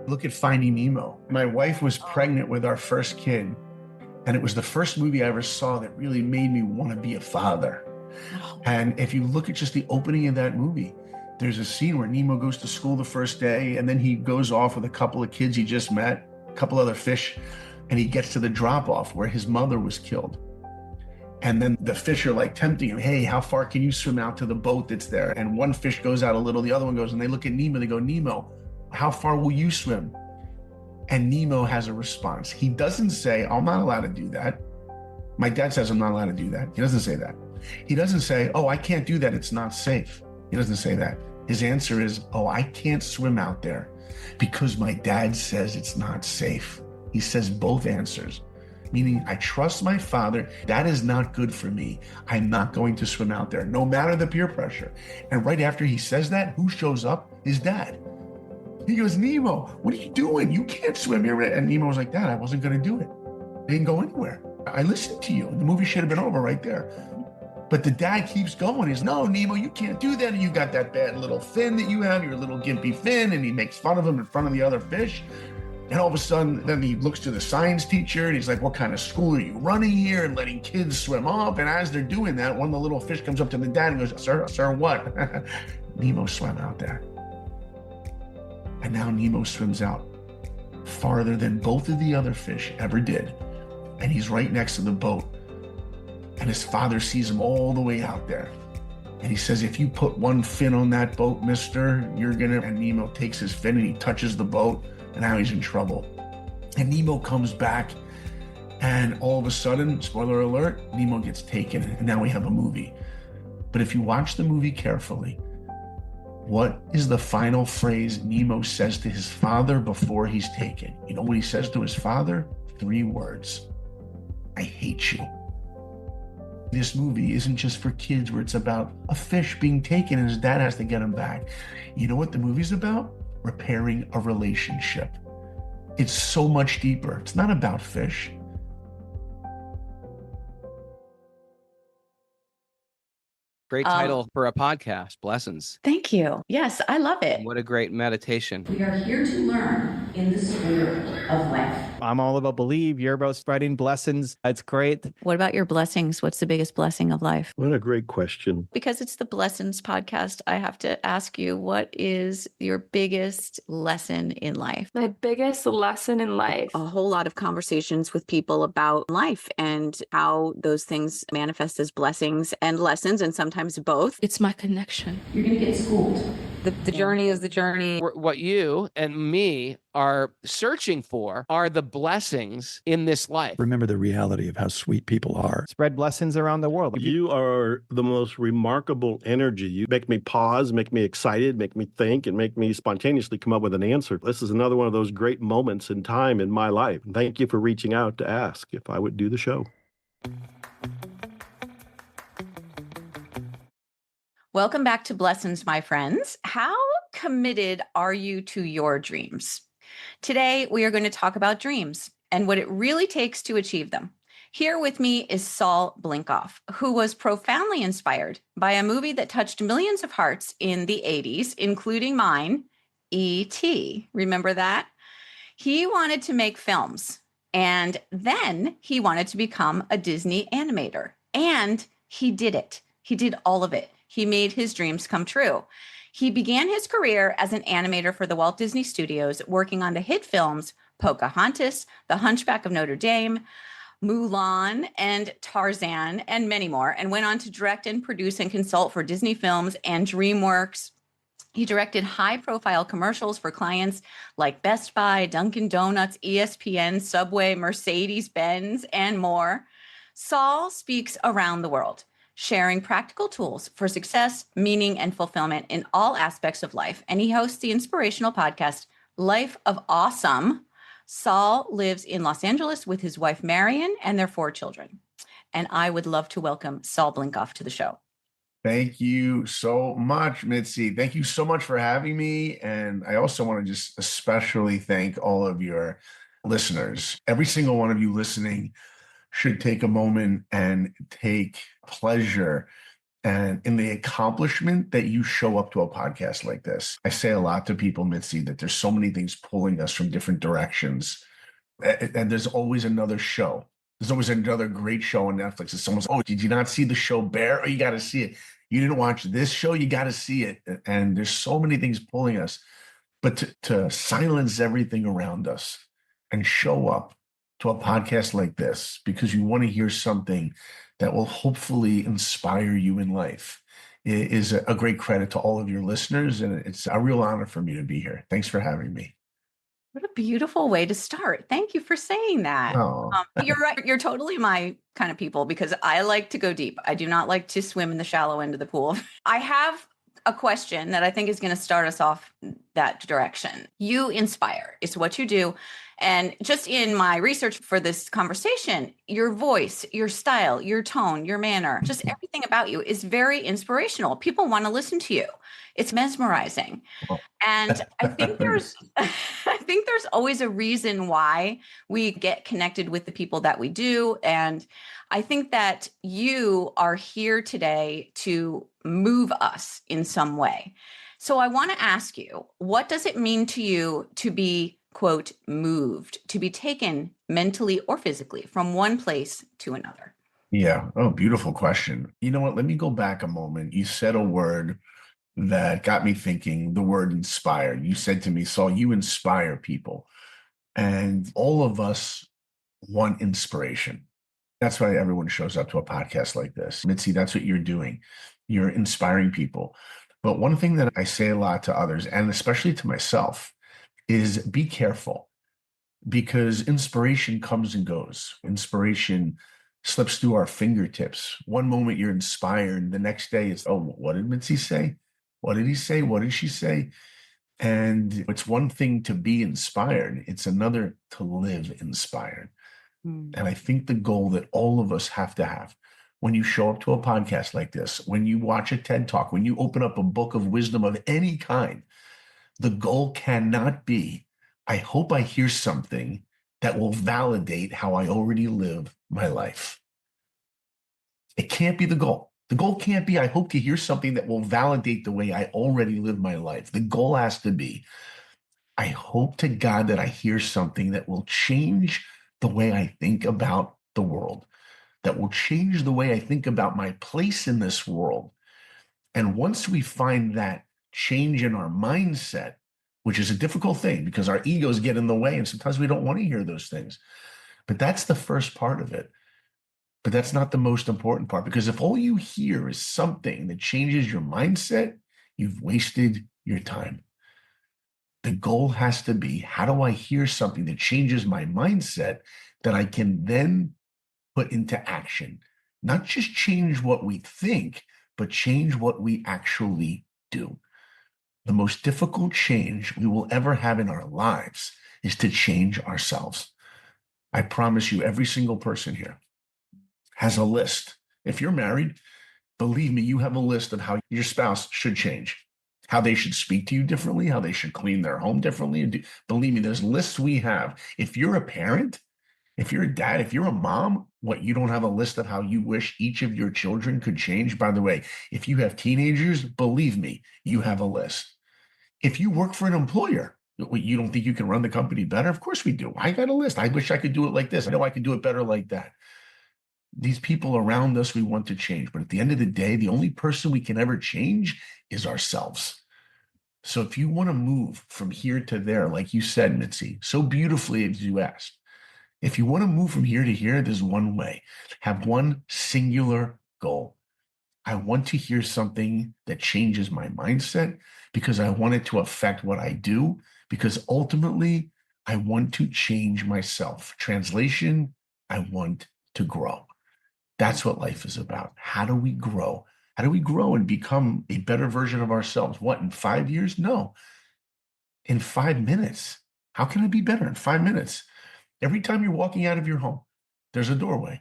Look at Finding Nemo. My wife was pregnant with our first kid, and it was the first movie I ever saw that really made me want to be a father. And if you look at just the opening of that movie, there's a scene where Nemo goes to school the first day, and then he goes off with a couple of kids he just met, a couple other fish, and he gets to the drop-off where his mother was killed. And then the fish are like tempting him. Hey, how far can you swim out to the boat that's there? And one fish goes out a little, the other one goes, and they look at Nemo, they go, Nemo, how far will you swim? And Nemo has a response. He doesn't say, I'm not allowed to do that. My dad says I'm not allowed to do that. He doesn't say that. He doesn't say, oh, I can't do that, it's not safe. He doesn't say that. His answer is, oh, I can't swim out there because my dad says it's not safe. He says both answers, meaning I trust my father. That is not good for me. I'm not going to swim out there, no matter the peer pressure. And right after he says that, who shows up? His dad. He goes, Nemo, what are you doing? You can't swim here. And Nemo was like, Dad, I wasn't going to do it. I didn't go anywhere. I listened to you. The movie should have been over right there. But the dad keeps going. He's, no, Nemo, you can't do that. And you got that bad little fin that you have, your little gimpy fin. And he makes fun of him in front of the other fish. And all of a sudden, then he looks to the science teacher and he's like, what kind of school are you running here and letting kids swim off? And as they're doing that, one of the little fish comes up to the dad and goes, sir, what? Nemo swam out there. And now Nemo swims out farther than both of the other fish ever did. And he's right next to the boat. And his father sees him all the way out there. And he says, if you put one fin on that boat, mister, you're gonna, and Nemo takes his fin and he touches the boat, and now he's in trouble. And Nemo comes back, and all of a sudden, spoiler alert, Nemo gets taken, and now we have a movie. But if you watch the movie carefully, what is the final phrase Nemo says to his father before he's taken? You know what he says to his father? 3 words. I hate you. This movie isn't just for kids where it's about a fish being taken and his dad has to get him back. You know what the movie's about? Repairing a relationship. It's so much deeper. It's not about fish. Great title for a podcast, Blessings. Thank you. Yes, I love it. What a great meditation. We are here to learn in the spirit of life. I'm all about believe. You're about spreading blessings. It's great. What about your blessings? What's the biggest blessing of life? What a great question. Because it's the Blessings podcast, I have to ask you, what is your biggest lesson in life? My biggest lesson in life. A whole lot of conversations with people about life and how those things manifest as blessings and lessons, and sometimes both. It's my connection. You're going to get schooled. The journey is the journey. What you and me are searching for are the blessings in this life. Remember the reality of how sweet people are. Spread blessings around the world. You are the most remarkable energy. You make me pause, make me excited, make me think, and make me spontaneously come up with an answer. This is another one of those great moments in time in my life. Thank you for reaching out to ask if I would do the show. Welcome back to Blessings, my friends. How committed are you to your dreams? Today, we are going to talk about dreams and what it really takes to achieve them. Here with me is Saul Blinkoff, who was profoundly inspired by a movie that touched millions of hearts in the 80s, including mine, E.T. Remember that? He wanted to make films, and then he wanted to become a Disney animator, and he did it. He did all of it. He made his dreams come true. He began his career as an animator for the Walt Disney Studios, working on the hit films Pocahontas, The Hunchback of Notre Dame, Mulan, and Tarzan, and many more, and went on to direct and produce and consult for Disney Films and DreamWorks. He directed high-profile commercials for clients like Best Buy, Dunkin' Donuts, ESPN, Subway, Mercedes-Benz, and more. Saul speaks around the world, sharing practical tools for success, meaning, and fulfillment in all aspects of life. And he hosts the inspirational podcast, Life of Awesome. Saul lives in Los Angeles with his wife, Marion, and their 4 children. And I would love to welcome Saul Blinkoff to the show. Thank you so much, Mitzi. Thank you so much for having me. And I also want to just especially thank all of your listeners. Every single one of you listening should take a moment and take pleasure and in the accomplishment that you show up to a podcast like this. I say a lot to people, Mitzi, that there's so many things pulling us from different directions. And there's always another show. There's always another great show on Netflix. And someone's, oh, did you not see the show Bear? Oh, you got to see it. You didn't watch this show? You got to see it. And there's so many things pulling us. But to silence everything around us and show up to a podcast like this because you want to hear something that will hopefully inspire you in life is a great credit to all of your listeners. And it's a real honor for me to be here. Thanks for having me. What a beautiful way to start. Thank you for saying that. Oh. You're right. You're totally my kind of people because I like to go deep. I do not like to swim in the shallow end of the pool. I have a question that I think is going to start us off that direction. You inspire. It's what you do. And just in my research for this conversation, your voice, your style, your tone, your manner, just everything about you is very inspirational. People want to listen to you. It's mesmerizing. And I think there's always a reason why we get connected with the people that we do. And I think that you are here today to move us in some way. So I want to ask you, what does it mean to you to be, quote, moved, to be taken mentally or physically from one place to another? Yeah. Oh, beautiful question. You know what? Let me go back a moment. You said a word that got me thinking, the word inspire. You said to me, Saul, you inspire people. And all of us want inspiration. That's why everyone shows up to a podcast like this. Mitzi, that's what you're doing. You're inspiring people. But one thing that I say a lot to others, and especially to myself, is be careful because inspiration comes and goes. Inspiration slips through our fingertips. One moment you're inspired, the next day it's, oh, what did Mitzi say? What did he say? What did she say? And it's one thing to be inspired. It's another to live inspired. And I think the goal that all of us have to have when you show up to a podcast like this, when you watch a TED Talk, when you open up a book of wisdom of any kind, the goal cannot be, I hope I hear something that will validate how I already live my life. It can't be the goal. The goal can't be, I hope to hear something that will validate the way I already live my life. The goal has to be, I hope to God that I hear something that will change the way I think about the world, that will change the way I think about my place in this world. And once we find that change in our mindset, which is a difficult thing because our egos get in the way and sometimes we don't want to hear those things. But that's the first part of it. But that's not the most important part, because if all you hear is something that changes your mindset, you've wasted your time. The goal has to be, how do I hear something that changes my mindset that I can then put into action? Not just change what we think, but change what we actually do. The most difficult change we will ever have in our lives is to change ourselves. I promise you, every single person here has a list. If you're married, believe me, you have a list of how your spouse should change, how they should speak to you differently, how they should clean their home differently. Believe me, there's lists we have. If you're a parent, if you're a dad, if you're a mom, what, you don't have a list of how you wish each of your children could change? By the way, if you have teenagers, believe me, you have a list. If you work for an employer, you don't think you can run the company better? Of course we do. I got a list. I wish I could do it like this. I know I could do it better like that. These people around us, we want to change. But at the end of the day, the only person we can ever change is ourselves. So if you want to move from here to there, like you said, Mitzi, so beautifully as you asked, if you want to move from here to here, there's one way. Have one singular goal. I want to hear something that changes my mindset because I want it to affect what I do, because ultimately I want to change myself. Translation, I want to grow. That's what life is about. How do we grow? How do we grow and become a better version of ourselves? What, in 5 years? No, in 5 minutes. How can I be better in 5 minutes? Every time you're walking out of your home, there's a doorway.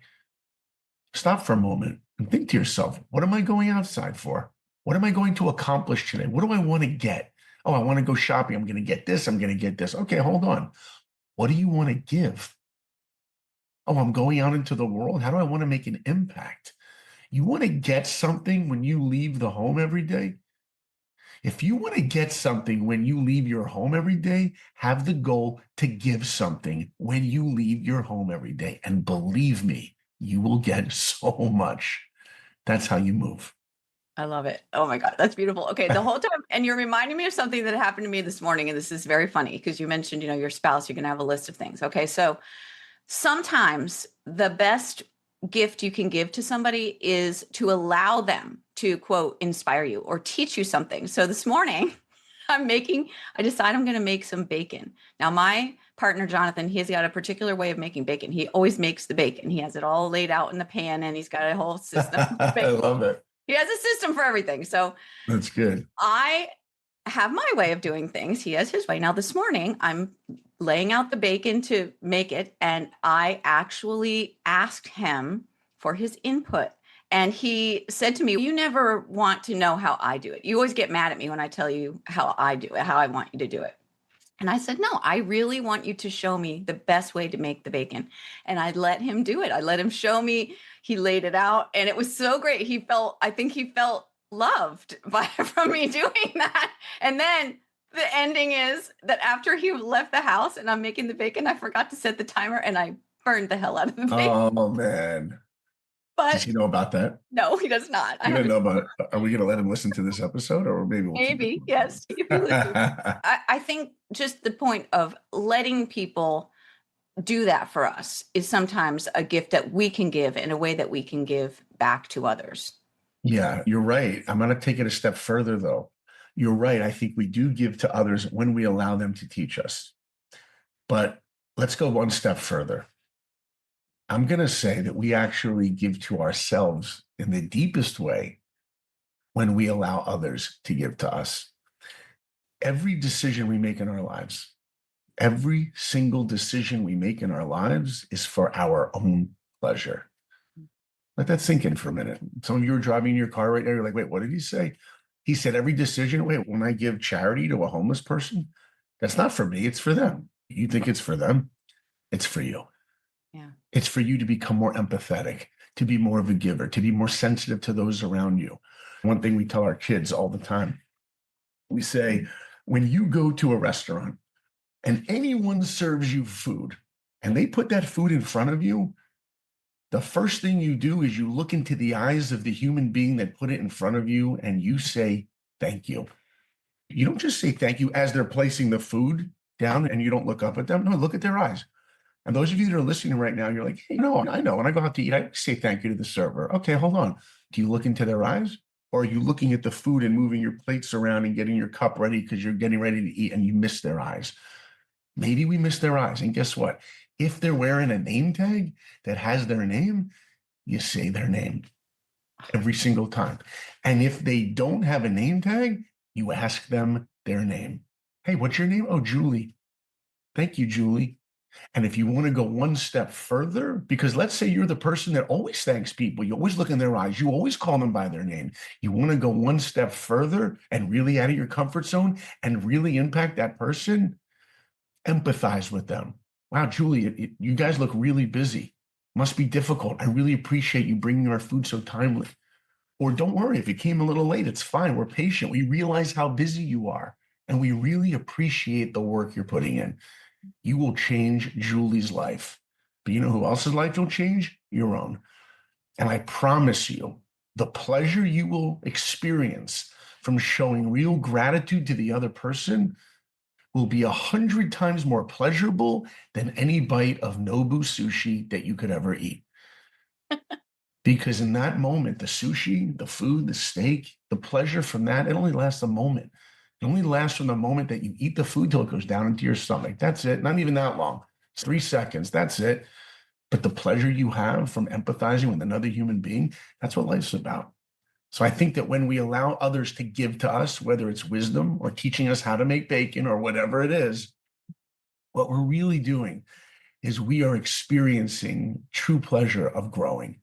Stop for a moment and think to yourself, what am I going outside for? What am I going to accomplish today? What do I want to get? Oh, I want to go shopping. I'm going to get this. I'm going to get this. Okay, hold on. What do you want to give? Oh, I'm going out into the world. How do I want to make an impact? You want to get something when you leave the home every day? If you want to get something when you leave your home every day, have the goal to give something when you leave your home every day. And believe me, you will get so much. That's how you move. I love it. Oh my God, that's beautiful. Okay, the whole time, and you're reminding me of something that happened to me this morning, and this is very funny because you mentioned, your spouse, you're going to have a list of things. Okay, so sometimes the best gift you can give to somebody is to allow them to, quote, inspire you or teach you something. So this morning, I decide I'm going to make some bacon. Now, my partner, Jonathan, he's got a particular way of making bacon. He always makes the bacon. He has it all laid out in the pan and he's got a whole system. I love it. He has a system for everything. So That's good. I have my way of doing things. He has his way. Now, this morning, I'm laying out the bacon to make it, and I actually asked him for his input. And he said to me, "You never want to know how I do it. You always get mad at me when I tell you how I do it, how I want you to do it." And I said, "No, I really want you to show me the best way to make the bacon." And I let him do it. I let him show me. He laid it out, and it was so great. I think he felt loved from me doing that. And then the ending is that after he left the house and I'm making the bacon, I forgot to set the timer and I burned the hell out of the bacon. Oh, man. But Does he know about that? no, he does not. You don't know about it. Are we going to let him listen to this episode, or maybe we'll keep Maybe, it? yes. If he listens. I think just the point of letting people do that for us is sometimes a gift that we can give in a way that we can give back to others. Yeah, you're right. I'm going to take it a step further, though. You're right. I think we do give to others when we allow them to teach us. But let's go one step further. I'm going to say that we actually give to ourselves in the deepest way when we allow others to give to us. Every decision we make in our lives, every single decision we make in our lives is for our own pleasure. Let that sink in for a minute. Some of you are driving your car right now. You're like, wait, what did he say? He said every decision, wait, when I give charity to a homeless person, that's not for me, it's for them. You think it's for them? It's for you. Yeah. It's for you to become more empathetic, to be more of a giver, to be more sensitive to those around you. One thing we tell our kids all the time, we say, when you go to a restaurant and anyone serves you food and they put that food in front of you, the first thing you do is you look into the eyes of the human being that put it in front of you and you say, thank you. You don't just say thank you as they're placing the food down and you don't look up at them. No, look at their eyes. And those of you that are listening right now, you're like, hey, no, I know. When I go out to eat, I say thank you to the server. Okay, hold on. Do you look into their eyes? Or are you looking at the food and moving your plates around and getting your cup ready because you're getting ready to eat and you miss their eyes? Maybe we miss their eyes. And guess what? If they're wearing a name tag that has their name, you say their name every single time. And if they don't have a name tag, you ask them their name. Hey, what's your name? Oh, Julie. Thank you, Julie. And if you want to go one step further, because let's say you're the person that always thanks people, you always look in their eyes, you always call them by their name. You want to go one step further and really out of your comfort zone and really impact that person, empathize with them. Wow, Julie, you guys look really busy. Must be difficult. I really appreciate you bringing our food so timely. Or don't worry, if you came a little late, it's fine. We're patient. We realize how busy you are, and we really appreciate the work you're putting in. You will change Julie's life. But you know who else's life will change? Your own. And I promise you, the pleasure you will experience from showing real gratitude to the other person will be 100 times more pleasurable than any bite of Nobu sushi that you could ever eat. Because in that moment, the sushi, the food, the steak, the pleasure from that, it only lasts a moment. It only lasts from the moment that you eat the food till it goes down into your stomach. That's it. Not even that long. It's 3 seconds. That's it. But the pleasure you have from empathizing with another human being, that's what life's about. So I think that when we allow others to give to us, whether it's wisdom or teaching us how to make bacon or whatever it is, what we're really doing is we are experiencing true pleasure of growing.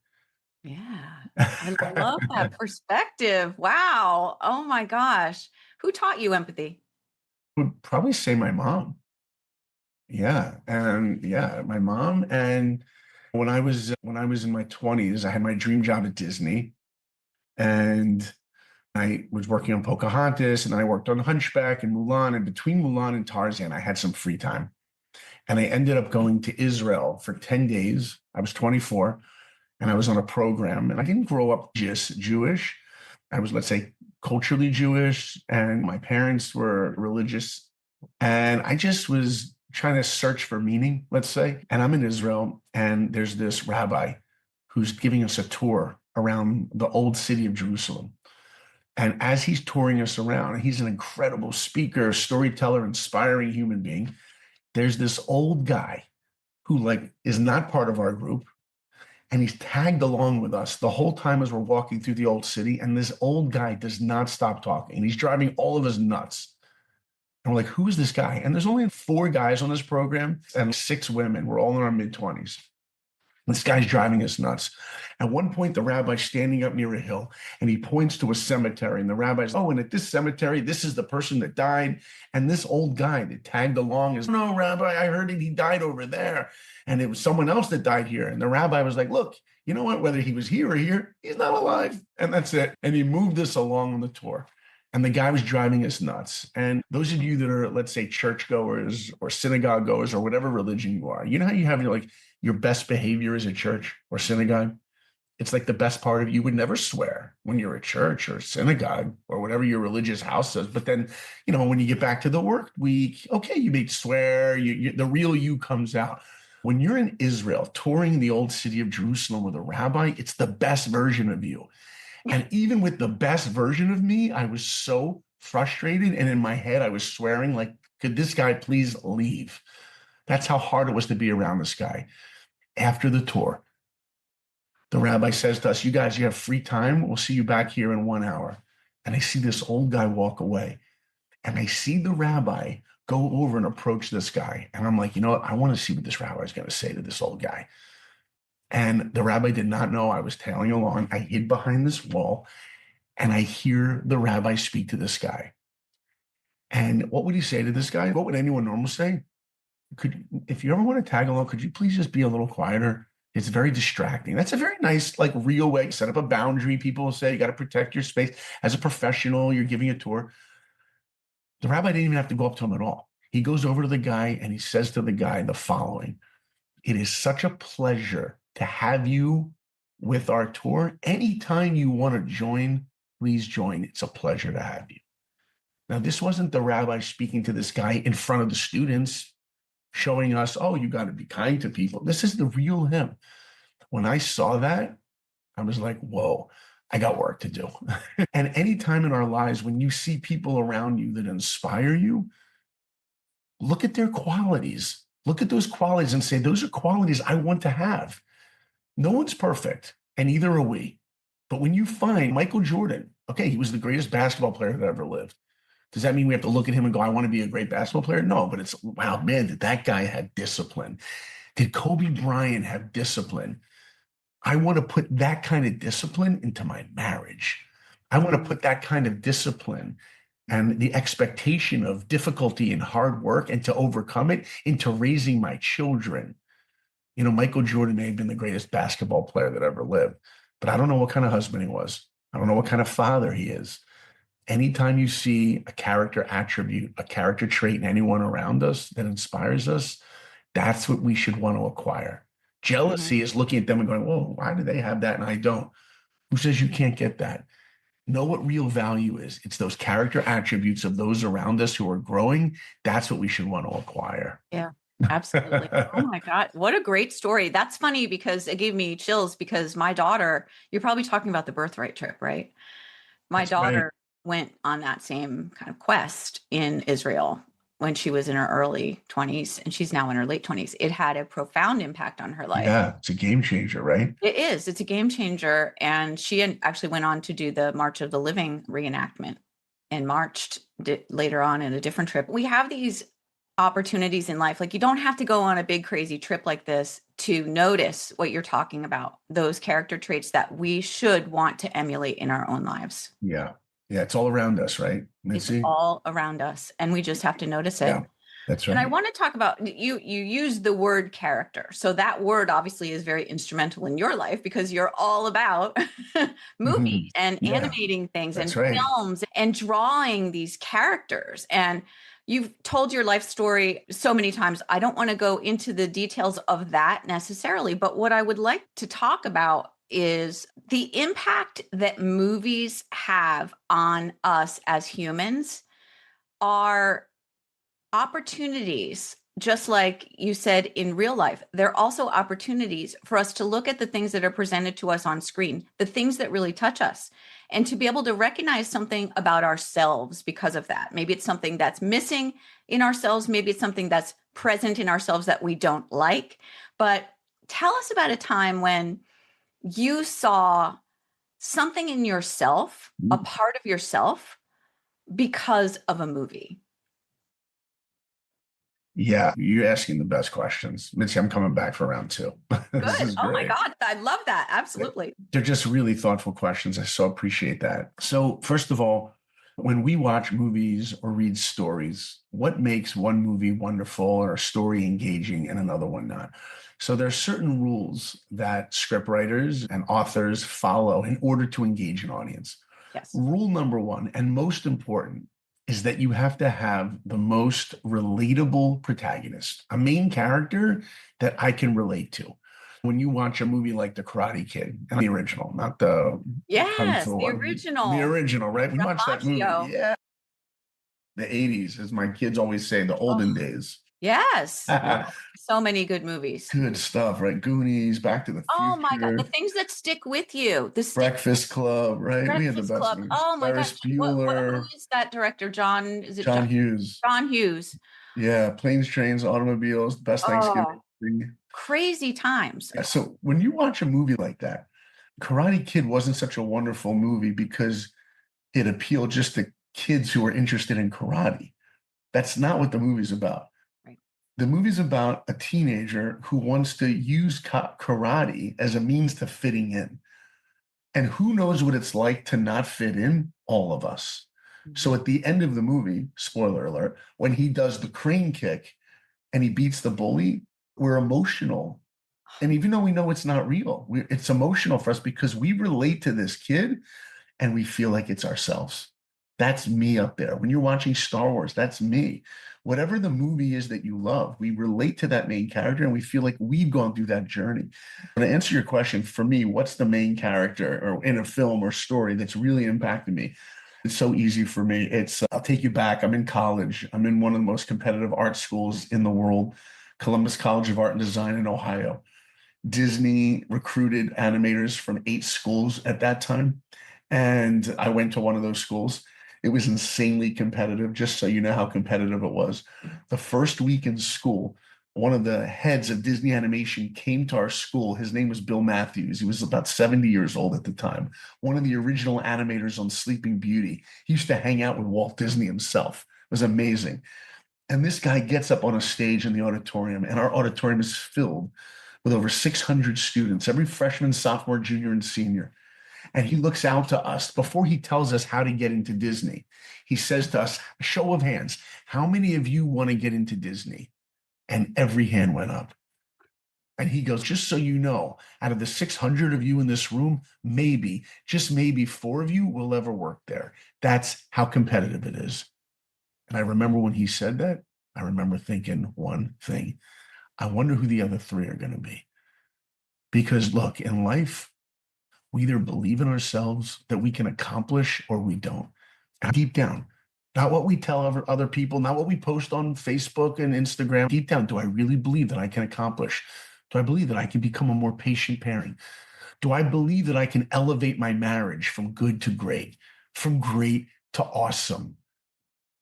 Yeah. I love that perspective. Wow. Oh my gosh. Who taught you empathy? I would probably say my mom. Yeah. And yeah, my mom. And when I was in my 20s, I had my dream job at Disney. And I was working on Pocahontas, and I worked on Hunchback and Mulan. And between Mulan and Tarzan, I had some free time. And I ended up going to Israel for 10 days. I was 24, and I was on a program. And I didn't grow up just Jewish. I was, let's say, culturally Jewish, and my parents were religious. And I just was trying to search for meaning, let's say. And I'm in Israel, and there's this rabbi who's giving us a tour around the old city of Jerusalem. And as he's touring us around, he's an incredible speaker, storyteller, inspiring human being. There's this old guy who is not part of our group, and he's tagged along with us the whole time as we're walking through the old city. And this old guy does not stop talking, and he's driving all of us nuts. And we're like, who is this guy? And there's only 4 guys on this program and 6 women. We're all in our mid-20s. This guy's driving us nuts. At one point, the rabbi's standing up near a hill, and he points to a cemetery. And the rabbi's, oh, and at this cemetery, this is the person that died. And this old guy that tagged along is, no, Rabbi, I heard he died over there. And it was someone else that died here. And the rabbi was like, look, you know what? Whether he was here or here, he's not alive. And that's it. And he moved us along on the tour. And the guy was driving us nuts. And those of you that are, let's say, churchgoers or synagogue goers or whatever religion you are, you know how you have your best behavior is at church or synagogue? It's like the best part of you would never swear when you're at church or synagogue or whatever your religious house says. But then, when you get back to the work week, okay, you may swear, the real you comes out. When you're in Israel touring the old city of Jerusalem with a rabbi, it's the best version of you. And even with the best version of me, I was so frustrated. And in my head, I was swearing, could this guy please leave? That's how hard it was to be around this guy. After the tour, the rabbi says to us, you guys, you have free time. We'll see you back here in 1 hour. And I see this old guy walk away. And I see the rabbi go over and approach this guy. And I'm like, you know what? I want to see what this rabbi is going to say to this old guy. And the rabbi did not know I was tailing along. I hid behind this wall, and I hear the rabbi speak to this guy. And what would he say to this guy? What would anyone normal say? If you ever want to tag along, could you please just be a little quieter? It's very distracting. That's a very nice, real way to set up a boundary. People will say you got to protect your space. As a professional, you're giving a tour. The rabbi didn't even have to go up to him at all. He goes over to the guy and he says to the guy the following: it is such a pleasure to have you with our tour. Anytime you want to join, please join. It's a pleasure to have you. Now, this wasn't the rabbi speaking to this guy in front of the students, showing us, oh, you got to be kind to people. This is the real him. When I saw that, I was like, whoa, I got work to do. And anytime in our lives, when you see people around you that inspire you, look at their qualities. Look at those qualities and say, those are qualities I want to have. No one's perfect, and neither are we. But when you find Michael Jordan, okay, he was the greatest basketball player that ever lived. Does that mean we have to look at him and go, I want to be a great basketball player? No, but it's, wow, man, did that guy have discipline? Did Kobe Bryant have discipline? I want to put that kind of discipline into my marriage. I want to put that kind of discipline and the expectation of difficulty and hard work and to overcome it into raising my children. Michael Jordan may have been the greatest basketball player that ever lived, but I don't know what kind of husband he was. I don't know what kind of father he is. Anytime you see a character attribute, a character trait in anyone around us that inspires us, that's what we should want to acquire. Jealousy is looking at them and going, whoa, why do they have that and I don't? Who says you can't get that? Know what real value is. It's those character attributes of those around us who are growing. That's what we should want to acquire. Yeah. Absolutely. Oh my God. What a great story. That's funny because it gave me chills because my daughter, you're probably talking about the birthright trip, right? My daughter went on that same kind of quest in Israel when she was in her early 20s, and she's now in her late 20s. It had a profound impact on her life. Yeah, it's a game changer, right? It is. It's a game changer. And she actually went on to do the March of the Living reenactment and marched later on in a different trip. We have these opportunities in life. You don't have to go on a big crazy trip like this to notice what you're talking about, those character traits that we should want to emulate in our own lives. Yeah. Yeah. It's all around us, right, Mitzi? It's all around us, and we just have to notice it. Yeah. That's And I right. want to talk about you use the word character. So that word obviously is very instrumental in your life because you're all about movies Mhm. and Yeah, animating things and that's right. films and drawing these characters. And you've told your life story so many times. I don't want to go into the details of that necessarily, but what I would like to talk about is the impact that movies have on us as humans are opportunities, just like you said in real life. They're also opportunities for us to look at the things that are presented to us on screen, the things that really touch us, and to be able to recognize something about ourselves because of that. Maybe it's something that's missing in ourselves. Maybe it's something that's present in ourselves that we don't like. But tell us about a time when you saw something in yourself, a part of yourself, because of a movie. Yeah, you're asking the best questions. Mitzi, I'm coming back for round two. This Good. is Oh my great. God. I love that. Absolutely. They're just really thoughtful questions. I so appreciate that. So, first of all, when we watch movies or read stories, what makes one movie wonderful or a story engaging and another one not? So, there are certain rules that scriptwriters and authors follow in order to engage an audience. Yes. Rule number one, and most important, is that you have to have the most relatable protagonist, a main character that I can relate to. When you watch a movie like The Karate Kid, and the original, not the Kung Yes. Fu The one, the original. original, right? We watched that movie, Maggio. yeah, the 80s, as my kids always say, the olden Oh, days. yes. So many good movies. Good stuff, right? Goonies, Back to the Oh my God. The Future, things that stick with you. The Breakfast Club, right? We had the Breakfast best Club. movies. Oh my Ferris gosh. Who Bueller, is that director? John, is it John Hughes. John Hughes? Yeah, Planes, Trains, Automobiles, Best Thanksgiving. Oh, crazy times. Yeah, so when you watch a movie like that, Karate Kid wasn't such a wonderful movie because it appealed just to kids who were interested in karate. That's not what the movie's about. Right. The movie's about a teenager who wants to use karate as a means to fitting in. And who knows what it's like to not fit in? All of us. So at the end of the movie, spoiler alert, when he does the crane kick and he beats the bully, we're emotional. And even though we know it's not real, it's emotional for us because we relate to this kid and we feel like it's ourselves. That's me up there. When you're watching Star Wars, that's me. Whatever the movie is that you love, we relate to that main character and we feel like we've gone through that journey. To answer your question, for me, what's the main character or in a film or story that's really impacted me? It's so easy for me. I'll take you back. I'm in college. I'm in one of the most competitive art schools in the world, Columbus College of Art and Design in Ohio. Disney recruited animators from 8 schools at that time. And I went to one of those schools. It was insanely competitive, just so you know how competitive it was. The first week in school, one of the heads of Disney Animation came to our school. His name was Bill Matthews. He was about 70 years old at the time, one of the original animators on Sleeping Beauty. He used to hang out with Walt Disney himself. It was amazing. And this guy gets up on a stage in the auditorium, and our auditorium is filled with over 600 students, every freshman, sophomore, junior, and senior. And he looks out to us before he tells us how to get into Disney. He says to us, show of hands, how many of you want to get into Disney? And every hand went up. And he goes, just so you know, out of the 600 of you in this room, maybe, just maybe 4 of you will ever work there. That's how competitive it is. And I remember when he said that, I remember thinking one thing. I wonder who the other 3 are going to be. Because look, in life, we either believe in ourselves that we can accomplish or we don't. And deep down, not what we tell other people, not what we post on Facebook and Instagram. Deep down, do I really believe that I can accomplish? Do I believe that I can become a more patient parent? Do I believe that I can elevate my marriage from good to great, from great to awesome?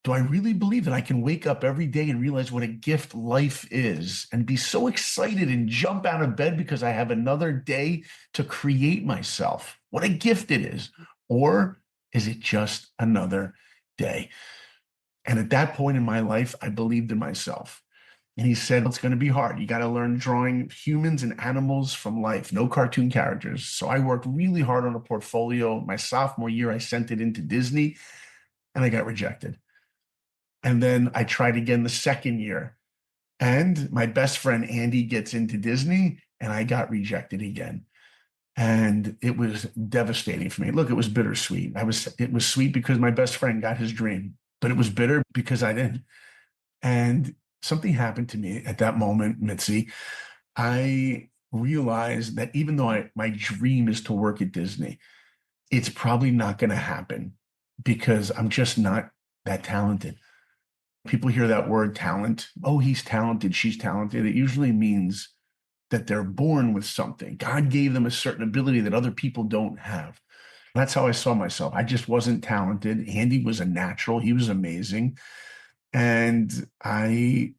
Do I really believe that I can wake up every day and realize what a gift life is and be so excited and jump out of bed because I have another day to create myself? What a gift it is. Or is it just another day? And at that point in my life, I believed in myself. And he said, it's going to be hard. You got to learn drawing humans and animals from life, no cartoon characters. So I worked really hard on a portfolio. My sophomore year, I sent it into Disney and I got rejected. And then I tried again the second year. And my best friend Andy gets into Disney, and I got rejected again. And it was devastating for me. Look, it was bittersweet. It was sweet because my best friend got his dream, but it was bitter because I didn't. And something happened to me at that moment, Mitzi. I realized that even though my dream is to work at Disney, it's probably not going to happen because I'm just not that talented. People hear that word talent. Oh, he's talented, she's talented. It usually means that they're born with something. God gave them a certain ability that other people don't have. That's how I saw myself. I just wasn't talented. Andy was a natural. He was amazing. And I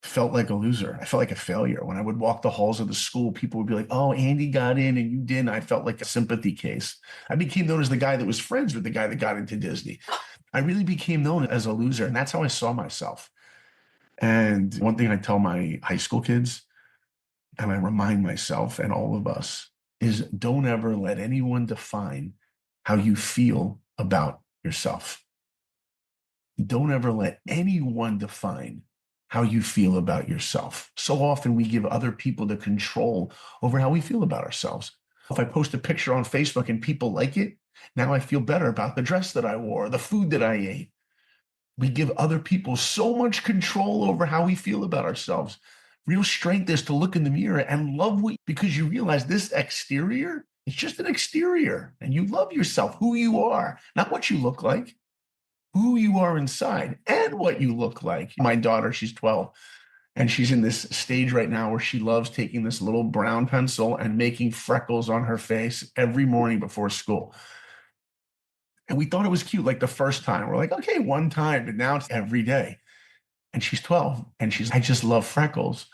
felt like a loser. I felt like a failure. When I would walk the halls of the school, people would be like, oh, Andy got in and you didn't. I felt like a sympathy case. I became known as the guy that was friends with the guy that got into Disney. I really became known as a loser. And that's how I saw myself. And one thing I tell my high school kids, and I remind myself and all of us, is don't ever let anyone define how you feel about yourself. Don't ever let anyone define how you feel about yourself. So often we give other people the control over how we feel about ourselves. If I post a picture on Facebook and people like it, now I feel better about the dress that I wore, the food that I ate. We give other people so much control over how we feel about ourselves. Real strength is to look in the mirror and love because you realize this exterior is just an exterior and you love yourself, who you are, not what you look like, who you are inside and what you look like. My daughter, she's 12, and she's in this stage right now where she loves taking this little brown pencil and making freckles on her face every morning before school. And we thought it was cute, like the first time. We're like, okay, one time, but now it's every day. And she's 12, and I just love freckles.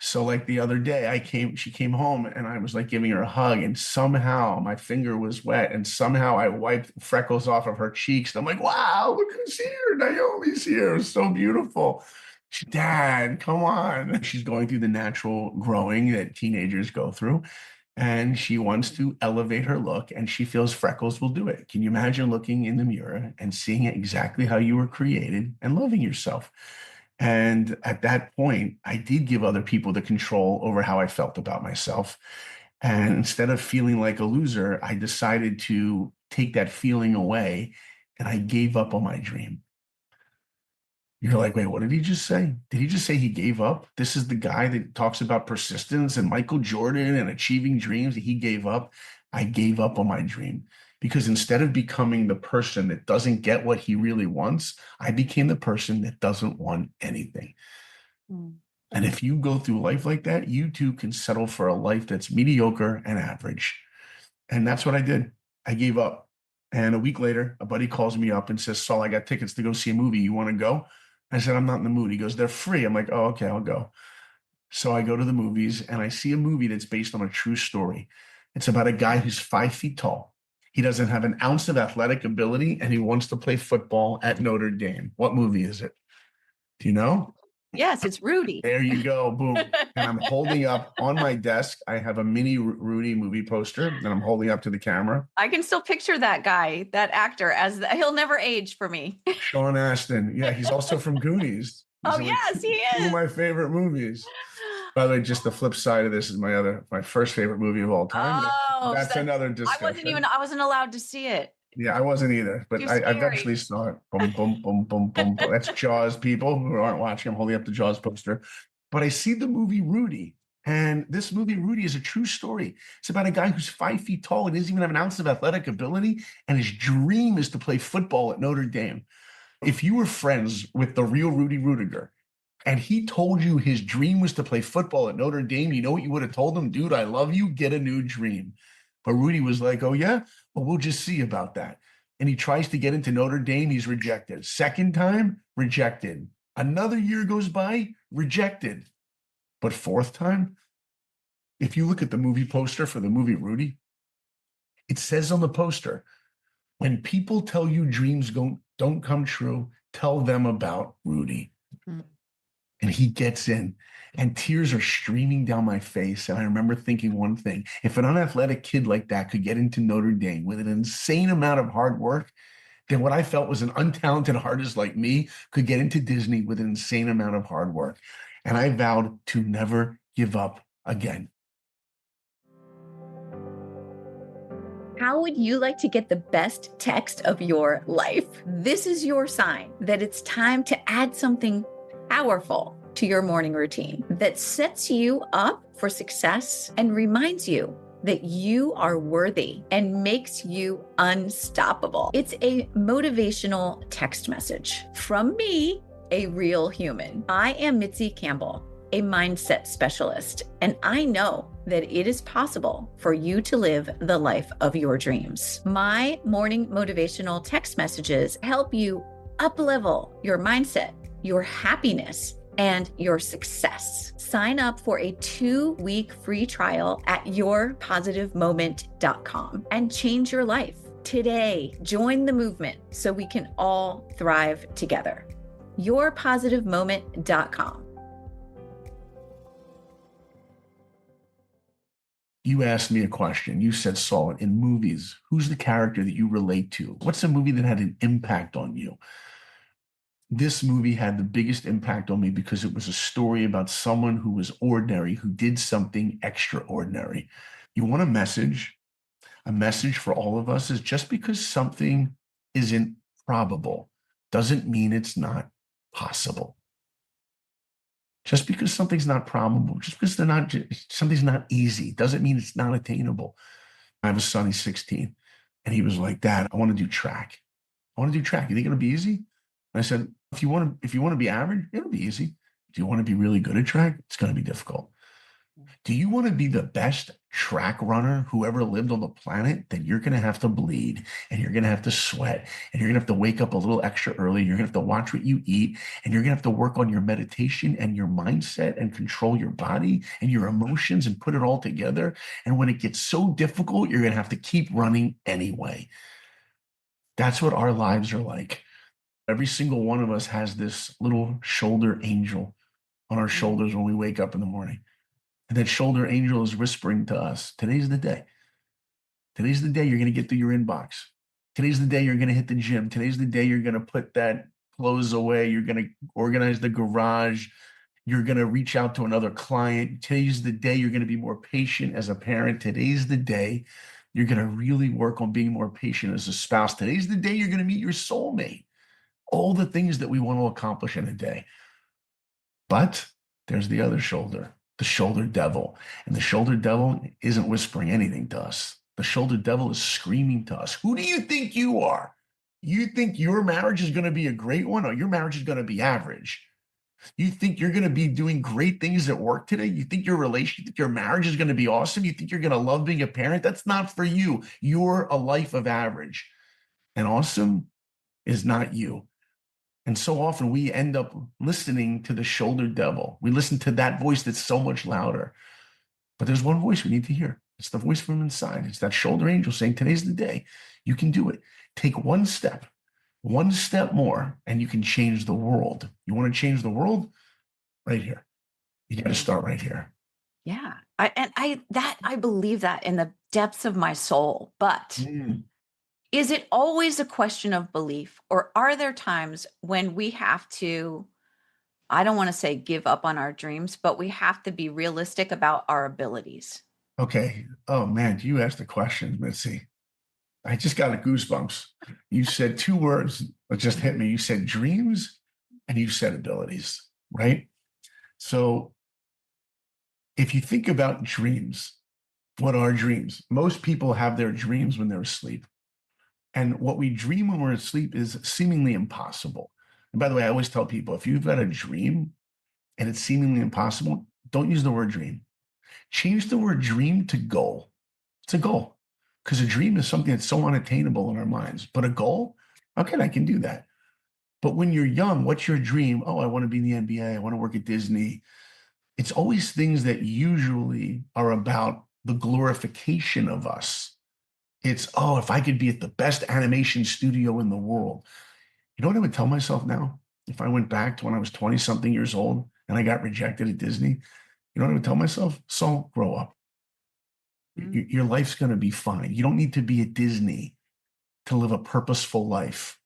So like the other day, she came home and I was like giving her a hug, and somehow my finger was wet and somehow I wiped freckles off of her cheeks. And I'm like, wow, look who's here. Naomi's here. It's so beautiful. Dad, come on. She's going through the natural growing that teenagers go through. And she wants to elevate her look, and she feels freckles will do it. Can you imagine looking in the mirror and seeing exactly how you were created and loving yourself? And at that point, I did give other people the control over how I felt about myself. And instead of feeling like a loser, I decided to take that feeling away, and I gave up on my dream. You're like, wait, what did he just say? Did he just say he gave up? This is the guy that talks about persistence and Michael Jordan and achieving dreams. He gave up. I gave up on my dream because instead of becoming the person that doesn't get what he really wants, I became the person that doesn't want anything. And if you go through life like that, you too can settle for a life that's mediocre and average. And that's what I did. I gave up. And a week later, a buddy calls me up and says, Saul, I got tickets to go see a movie. You want to go? I said, I'm not in the mood. He goes, they're free. I'm like, oh, okay, I'll go. So I go to the movies and I see a movie that's based on a true story. It's about a guy who's 5 feet tall. He doesn't have an ounce of athletic ability and he wants to play football at Notre Dame. What movie is it? Do you know? Yes, it's Rudy. There you go. Boom. And I'm holding up on my desk. I have a mini Rudy movie poster that I'm holding up to the camera. I can still picture that guy, that actor, he'll never age for me. Sean Astin. Yeah, he's also from Goonies. Oh, yes, he is. Two of my favorite movies. By the way, just the flip side of this is my first favorite movie of all time. Oh, that's another discussion. I wasn't allowed to see it. Yeah, I wasn't either, but I eventually saw it. Boom, boom, boom, boom, boom, boom. That's Jaws, people who aren't watching. I'm holding up the Jaws poster. But I see the movie Rudy, and this movie Rudy is a true story. It's about a guy who's 5 feet tall and doesn't even have an ounce of athletic ability, and his dream is to play football at Notre Dame. If you were friends with the real Rudy Rudiger, and he told you his dream was to play football at Notre Dame, you know what you would have told him? Dude, I love you. Get a new dream. But Rudy was like, oh, yeah? Well, we'll just see about that. And he tries to get into Notre Dame. He's rejected. Second time, rejected. Another year goes by, rejected. But fourth time, if you look at the movie poster for the movie Rudy, it says on the poster, when people tell you dreams don't come true, tell them about Rudy. Mm-hmm. And he gets in, and tears are streaming down my face. And I remember thinking one thing: if an unathletic kid like that could get into Notre Dame with an insane amount of hard work, that what I felt was an untalented artist like me could get into Disney with an insane amount of hard work. And I vowed to never give up again. How would you like to get the best text of your life? This is your sign that it's time to add something powerful to your morning routine that sets you up for success and reminds you that you are worthy and makes you unstoppable. It's a motivational text message from me, a real human. I am Mitzi Campbell, a mindset specialist, and I know that it is possible for you to live the life of your dreams. My morning motivational text messages help you up-level your mindset, your happiness, and your success. Sign up for a 2-week free trial at yourpositivemoment.com and change your life today. Join the movement so we can all thrive together. yourpositivemoment.com. You asked me a question. You said, Saul, in movies, who's the character that you relate to? What's a movie that had an impact on you? This movie had the biggest impact on me because it was a story about someone who was ordinary, who did something extraordinary. You want a message? A message for all of us is just because something isn't probable doesn't mean it's not possible. Just because something's not probable, just because something's not easy, doesn't mean it's not attainable. I have a son, he's 16, and he was like, Dad, I want to do track. I want to do track. You think it'll be easy? And I said, if you want to be average, it'll be easy. Do you want to be really good at track? It's going to be difficult. Do you want to be the best track runner who ever lived on the planet? Then you're going to have to bleed, and you're going to have to sweat, and you're going to have to wake up a little extra early. You're going to have to watch what you eat, and you're going to have to work on your meditation and your mindset and control your body and your emotions and put it all together. And when it gets so difficult, you're going to have to keep running anyway. That's what our lives are like. Every single one of us has this little shoulder angel on our shoulders when we wake up in the morning. And that shoulder angel is whispering to us, today's the day. Today's the day you're going to get through your inbox. Today's the day you're going to hit the gym. Today's the day you're going to put that clothes away. You're going to organize the garage. You're going to reach out to another client. Today's the day you're going to be more patient as a parent. Today's the day you're going to really work on being more patient as a spouse. Today's the day you're going to meet your soulmate. All the things that we want to accomplish in a day. But there's the other shoulder. The shoulder devil. And the shoulder devil isn't whispering anything to us. The shoulder devil is screaming to us. Who do you think you are? You think your marriage is going to be a great one, or your marriage is going to be average? You think you're going to be doing great things at work today? You think your relationship, your marriage is going to be awesome? You think you're going to love being a parent? That's not for you. You're a life of average. And awesome is not you. And so often we end up listening to the shoulder devil. We listen to that voice that's so much louder. But there's one voice we need to hear. It's the voice from inside. It's that shoulder angel saying, today's the day. You can do it. Take one step more, and you can change the world. You want to change the world? Right here. You got to start right here. Yeah. I believe that in the depths of my soul. But is it always a question of belief, or are there times when we have to, I don't want to say give up on our dreams, but we have to be realistic about our abilities? Okay. Oh man, you asked the question, Mitzi. I just got a goosebumps. You said two words that just hit me. You said dreams and you said abilities, right? So if you think about dreams, what are dreams? Most people have their dreams when they're asleep. And what we dream when we're asleep is seemingly impossible. And by the way, I always tell people, if you've got a dream and it's seemingly impossible, don't use the word dream. Change the word dream to goal. It's a goal, because a dream is something that's so unattainable in our minds. But a goal, okay, I can do that. But when you're young, what's your dream? Oh, I want to be in the NBA. I want to work at Disney. It's always things that usually are about the glorification of us. It's, oh, if I could be at the best animation studio in the world. You know what I would tell myself now? If I went back to when I was 20-something years old and I got rejected at Disney, you know what I would tell myself? Saul, grow up. Your life's going to be fine. You don't need to be at Disney to live a purposeful life.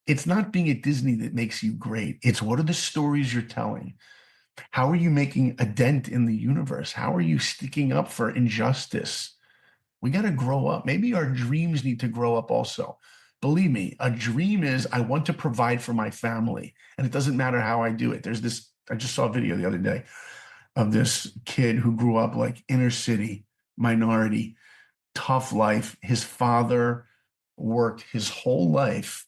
It's not being at Disney that makes you great. It's what are the stories you're telling? How are you making a dent in the universe? How are you sticking up for injustice? We got to grow up. Maybe our dreams need to grow up also. Believe me, a dream is I want to provide for my family, and it doesn't matter how I do it. There's this, I just saw a video the other day of this kid who grew up like inner city, minority, tough life. His father worked his whole life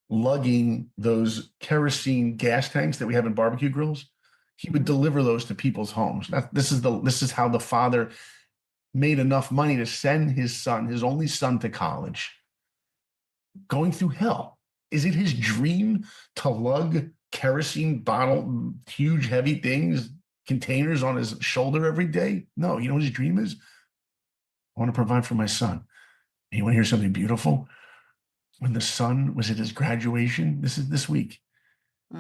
lugging those kerosene gas tanks that we have in barbecue grills. He would deliver those to people's homes. This is how the father made enough money to send his son, his only son, to college. Going through hell. Is it his dream to lug kerosene bottle, huge heavy things, containers on his shoulder every day? No, you know what his dream is? I want to provide for my son. And you want to hear something beautiful? When the son was at his graduation, this is this week,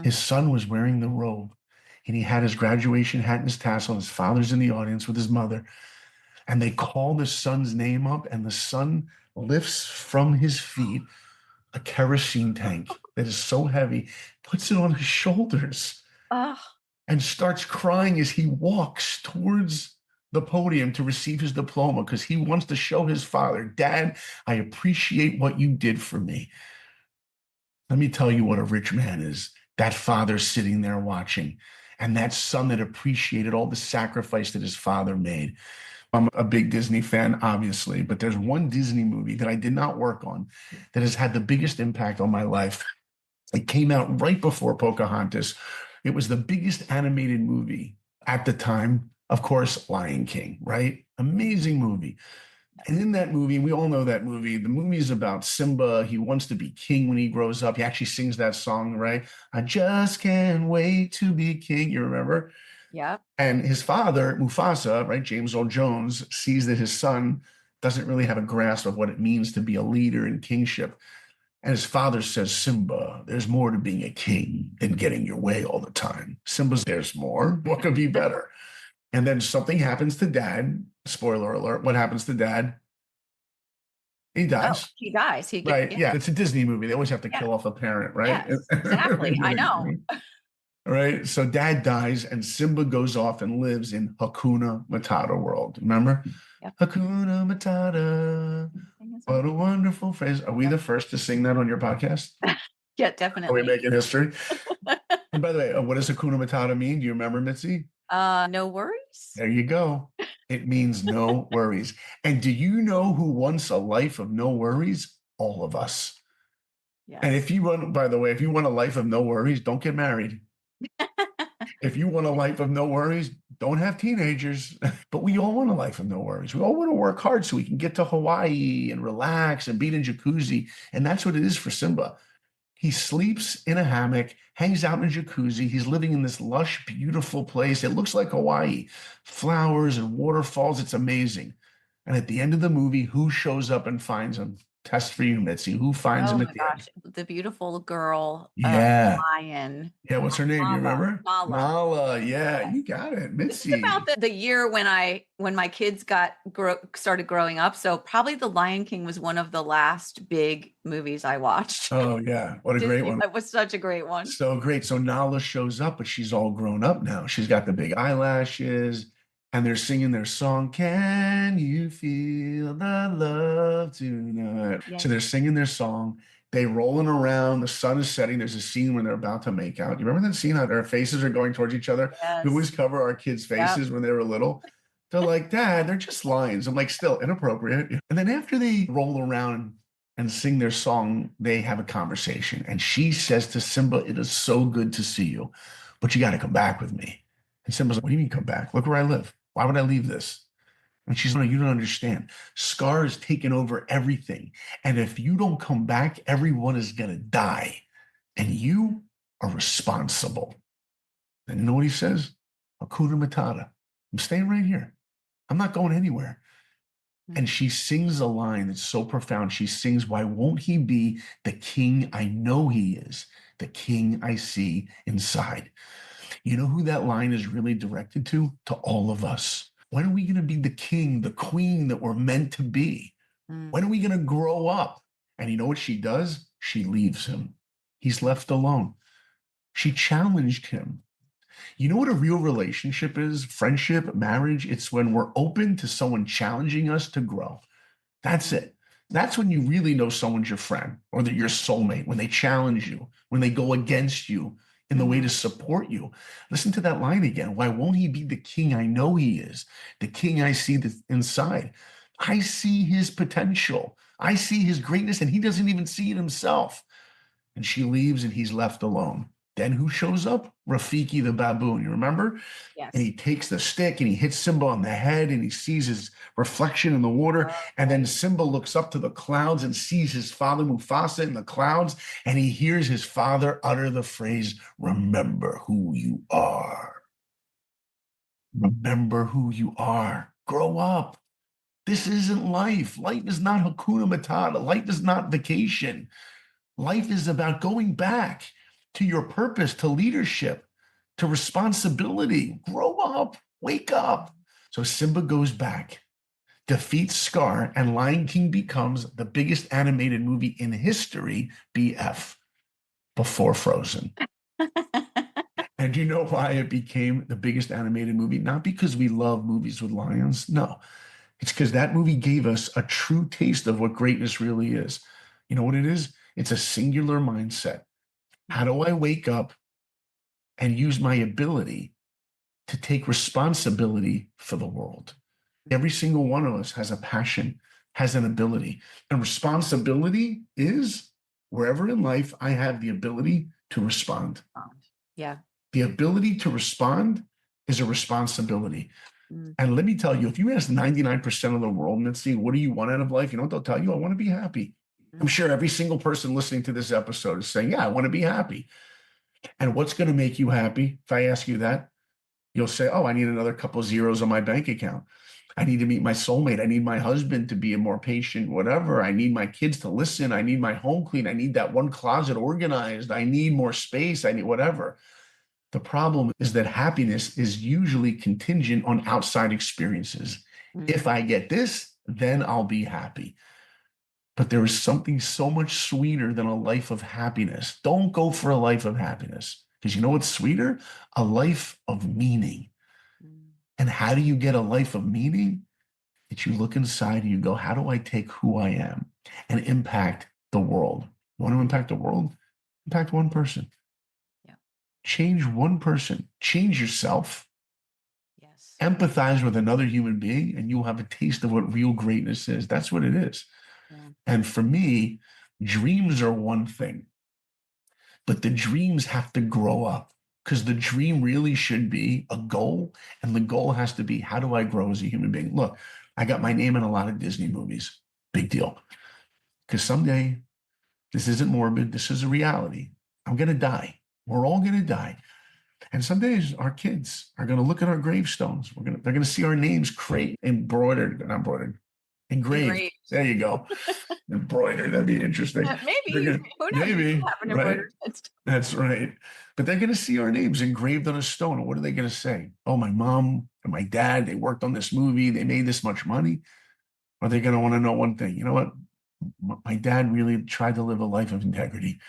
his son was wearing the robe and he had his graduation hat and his tassel. And his father's in the audience with his mother. And they call the son's name up, and the son lifts from his feet a kerosene tank that is so heavy, puts it on his shoulders, and starts crying as he walks towards the podium to receive his diploma because he wants to show his father, Dad, I appreciate what you did for me. Let me tell you what a rich man is. That father sitting there watching, and that son that appreciated all the sacrifice that his father made. I'm a big Disney fan, obviously, but there's one Disney movie that I did not work on that has had the biggest impact on my life. It came out right before Pocahontas. It was the biggest animated movie at the time. Of course, Lion King, right? Amazing movie. And in that movie, we all know that movie. The movie is about Simba. He wants to be king when he grows up. He actually sings that song, right? I just can't wait to be king. You remember? Yeah. And his father, Mufasa, right, James Earl Jones, sees that his son doesn't really have a grasp of what it means to be a leader in kingship. And his father says, Simba, there's more to being a king than getting your way all the time. Simba's, there's more. What could be better? And then something happens to Dad. Spoiler alert. What happens to Dad? He dies. Oh, he dies. Right. Yeah. It's a Disney movie. They always have to kill off a parent, right? Yes, exactly. I know. Right. So Dad dies and Simba goes off and lives in Hakuna Matata world. Remember? Yep. Hakuna Matata. What a wonderful phrase. Are we the first to sing that on your podcast? Yeah, Are definitely. we making history? And by the way, what does Hakuna Matata mean? Do you remember, Mitzi? No worries. There you go. It means no worries. And do you know who wants a life of no worries? All of us. Yes. And if you want, by the way, if you want a life of no worries, don't get married. If you want a life of no worries, don't have teenagers. But we all want a life of no worries. We all want to work hard so we can get to Hawaii and relax and be in a jacuzzi. And that's what it is for Simba. He sleeps in a hammock, hangs out in a jacuzzi. He's living in this lush, beautiful place. It looks like Hawaii, flowers and waterfalls. It's amazing. And at the end of the movie, who shows up and finds him? Test for you, Mitzi. Who finds him at the end? The beautiful girl, Yeah. lion. Yeah, what's her name? Do you remember? Nala. Nala. Yeah, you got it, Mitzi. This is about the year when my kids started growing up. So probably The Lion King was one of the last big movies I watched. Oh yeah, what a great one. That was such a great one. So great. So Nala shows up, but she's all grown up now. She's got the big eyelashes, and they're singing their song, Can You Feel the Love Tonight? Yes. So they're singing their song. They rolling around. The sun is setting. There's a scene when they're about to make out. You remember that scene how their faces are going towards each other? Yes. We always cover our kids' faces when they were little. They're like, Dad, they're just lines. I'm like, still inappropriate. And then after they roll around and sing their song, they have a conversation. And she says to Simba, it is so good to see you, but you got to come back with me. And Simba's like, what do you mean come back? Look where I live. Why would I leave this? And she's like, you don't understand. Scar has taken over everything. And if you don't come back, everyone is going to die. And you are responsible. And you know what he says? Hakuna Matata. I'm staying right here. I'm not going anywhere. And she sings a line that's so profound. She sings, why won't he be the king I know he is, the king I see inside? You know who that line is really directed to? To all of us. When are we going to be the king, the queen that we're meant to be? When are we going to grow up? And you know what she does? She leaves him. He's left alone. She challenged him. You know what a real relationship is? Friendship, marriage. It's when we're open to someone challenging us to grow. That's it. That's when you really know someone's your friend or that your soulmate, when they challenge you, when they go against you in the way to support you. Listen to that line again. Why won't he be the king I know he is? The king I see inside. I see his potential. I see his greatness, and he doesn't even see it himself. And she leaves, and he's left alone. Then who shows up? Rafiki the baboon. You remember? Yes. And he takes the stick and he hits Simba on the head, and he sees his reflection in the water. And then Simba looks up to the clouds and sees his father Mufasa in the clouds, and he hears his father utter the phrase, "Remember who you are. Remember who you are. Grow up. This isn't life. Life is not Hakuna Matata. Life is not vacation. Life is about going back to your purpose, to leadership, to responsibility. Grow up, wake up." So Simba goes back, defeats Scar, and Lion King becomes the biggest animated movie in history, BF, before Frozen. And you know why it became the biggest animated movie? Not because we love movies with lions. No, it's because that movie gave us a true taste of what greatness really is. You know what it is? It's a singular mindset. How do I wake up and use my ability to take responsibility for the world? Every single one of us has a passion, has an ability. And responsibility is wherever in life I have the ability to respond. Yeah. The ability to respond is a responsibility. And let me tell you, if you ask 99% of the world, Mitzi, what do you want out of life? You know what they'll tell you? I want to be happy. I'm sure every single person listening to this episode is saying, yeah, I want to be happy. And what's going to make you happy? If I ask you that, you'll say, oh, I need another couple zeros on my bank account. I need to meet my soulmate. I need my husband to be a more patient, whatever. I need my kids to listen. I need my home clean. I need that one closet organized. I need more space. I need whatever. The problem is that happiness is usually contingent on outside experiences. If I get this, then I'll be happy. But there is something so much sweeter than a life of happiness. Don't go for a life of happiness, because you know what's sweeter? A life of meaning. And how do you get a life of meaning? That you look inside and you go, how do I take who I am and impact the world? You want to impact the world? Impact one person. Yeah. Change one person. Change yourself. Yes. Empathize with another human being, and you'll have a taste of what real greatness is. That's what it is. Yeah. And for me, dreams are one thing, but the dreams have to grow up, because the dream really should be a goal. And the goal has to be, how do I grow as a human being? Look, I got my name in a lot of Disney movies. Big deal. Because someday, this isn't morbid, this is a reality. I'm going to die. We're all going to die. And some days our kids are going to look at our gravestones. They're going to see our names embroidered. Engraved. There you go. Embroidered. That'd be interesting. Maybe. Who knows? Maybe. Right? It's That's right. But they're going to see our names engraved on a stone. And what are they going to say? Oh, my mom and my dad, they worked on this movie. They made this much money. Or are they going to want to know one thing? You know what? My dad really tried to live a life of integrity.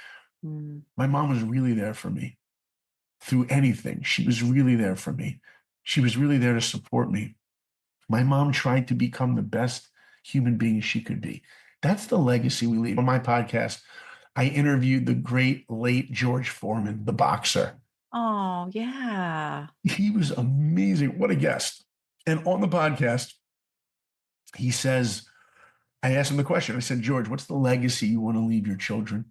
My mom was really there for me through anything. She was really there for me. She was really there to support me. My mom tried to become the best human being she could be. That's the legacy we leave. On my podcast, I interviewed the great late George Foreman, the boxer. Oh, yeah. He was amazing. What a guest. And on the podcast, he says, I asked him the question. I said, George, what's the legacy you want to leave your children?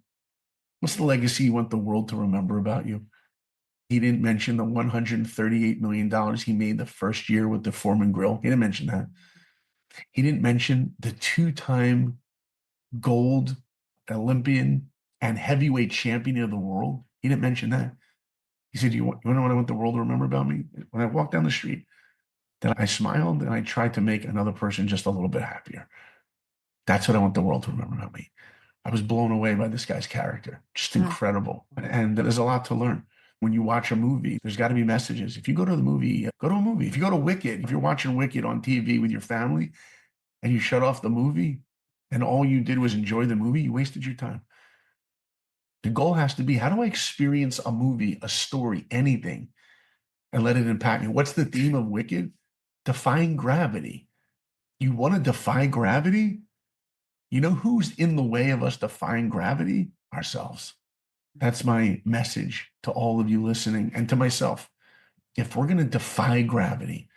What's the legacy you want the world to remember about you? He didn't mention the $138 million he made the first year with the Foreman Grill. He didn't mention that. He didn't mention the 2-time gold Olympian and heavyweight champion of the world. He didn't mention that. He said, you know what I want the world to remember about me? When I walked down the street, that I smiled and I tried to make another person just a little bit happier. That's what I want the world to remember about me. I was blown away by this guy's character. Just incredible. And there's a lot to learn. When you watch a movie, there's got to be messages. If you go to the movie, go to a movie. If you go to Wicked, if you're watching Wicked on TV with your family and you shut off the movie and all you did was enjoy the movie, you wasted your time. The goal has to be, how do I experience a movie, a story, anything, and let it impact me? What's the theme of Wicked? Defying gravity. You want to defy gravity? You know who's in the way of us defying gravity? Ourselves. That's my message to all of you listening and to myself. If we're going to defy gravity,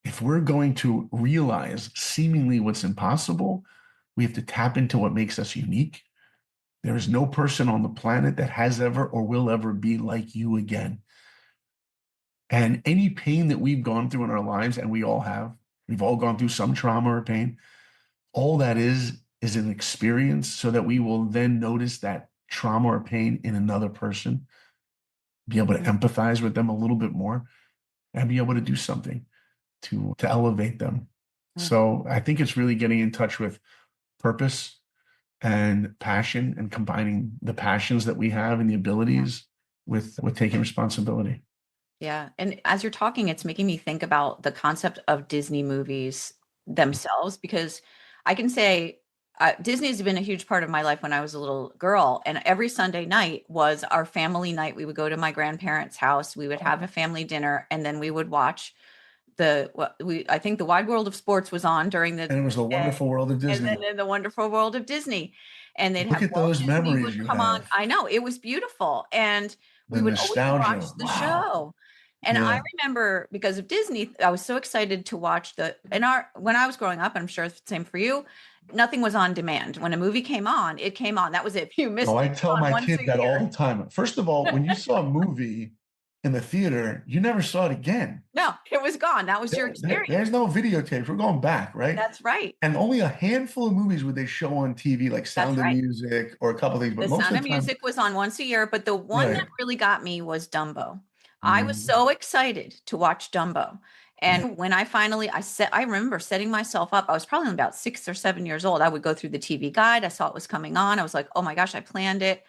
if we're going to realize seemingly what's impossible, we have to tap into what makes us unique. There is no person on the planet that has ever or will ever be like you again. And any pain that we've gone through in our lives, and we all have, we've all gone through some trauma or pain, all that is an experience so that we will then notice that trauma or pain in another person, be able to empathize with them a little bit more, and be able to do something to elevate them. So I think it's really getting in touch with purpose and passion, and combining the passions that we have and the abilities with taking responsibility. Yeah. And as you're talking, it's making me think about the concept of Disney movies themselves, because I can say Disney has been a huge part of my life when I was a little girl. And every Sunday night was our family night. We would go to my grandparents' house. We would have a family dinner, and then we would watch I think The Wide World of Sports was on during the And it was the Wonderful World of Disney. and then The Wonderful World of Disney. And they'd Look have at those Disney memories would you come on. have. I know, it was beautiful. And we The would always nostalgia. watch the Wow. show. And I Yeah. remember, because of Disney, I was so excited to watch when I was growing up, and I'm sure it's the same for you, nothing was on demand. When a movie came on, it came on. That was it. You missed Oh, I it. tell On my once kid a that all year. the time. First of all, when you saw a movie in the theater, you never saw it again. No, it was gone. That was your experience. There's no videotapes. We're going back, right? That's right. And only a handful of movies would they show on TV, like Sound of right. Music or a couple things. But The most Sound of of the time, Music was on once a year, but the one Right. that really got me was Dumbo. I was Mhm. so excited to watch Dumbo. And when I remember setting myself up. I was probably about 6 or 7 years old. I would go through the TV guide. I saw it was coming on. I was like, oh my gosh, I planned it.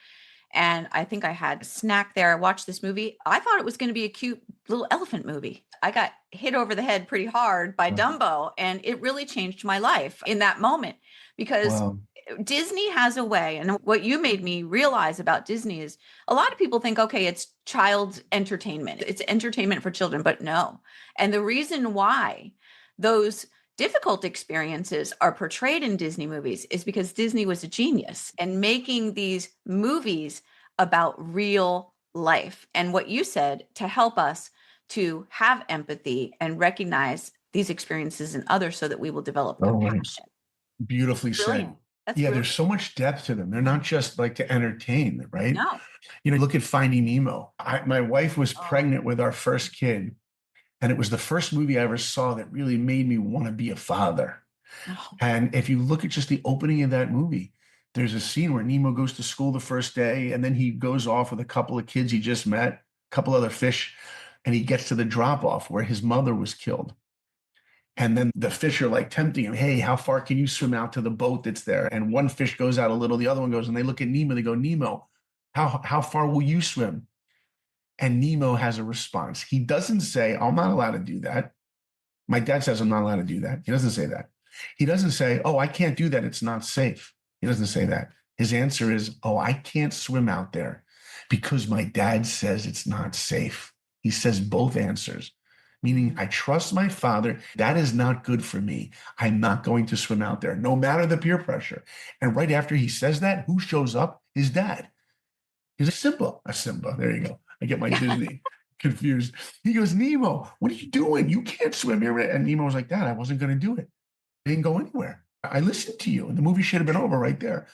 And I think I had a snack there. I watched this movie. I thought it was going to be a cute little elephant movie. I got hit over the head pretty hard by Dumbo, and it really changed my life in that moment, because Wow. Disney has a way. And what you made me realize about Disney is, a lot of people think, okay, it's child entertainment, it's entertainment for children, but no. And the reason why those difficult experiences are portrayed in Disney movies is because Disney was a genius in making these movies about real life. And what you said, to help us to have empathy and recognize these experiences in others so that we will develop Oh, right. compassion. Beautifully said. Brilliant. That's Yeah, really there's so much depth to them. They're not just like to entertain, right? no. You know, look at Finding Nemo. My wife was Oh. pregnant with our first kid, and it was the first movie I ever saw that really made me want to be a father. Oh. And if you look at just the opening of that movie, there's a scene where Nemo goes to school the first day, and then he goes off with a couple of kids he just met, a couple other fish, and he gets to the drop off where his mother was killed. And then the fish are like tempting him. Hey, how far can you swim out to the boat that's there? And one fish goes out a little, the other one goes, and they look at Nemo, they go, Nemo, how far will you swim? And Nemo has a response. He doesn't say, I'm not allowed to do that. My dad says I'm not allowed to do that. He doesn't say that. He doesn't say, oh, I can't do that. It's not safe. He doesn't say that. His answer is, oh, I can't swim out there because my dad says it's not safe. He says both answers, meaning I trust my father. That is not good for me. I'm not going to swim out there, no matter the peer pressure. And right after he says that, who shows up? His dad. He's like, Simba. There you go. I get my Disney confused. He goes, Nemo, what are you doing? You can't swim here. And Nemo was like, Dad, I wasn't going to do it. I didn't go anywhere. I listened to you. And the movie should have been over right there.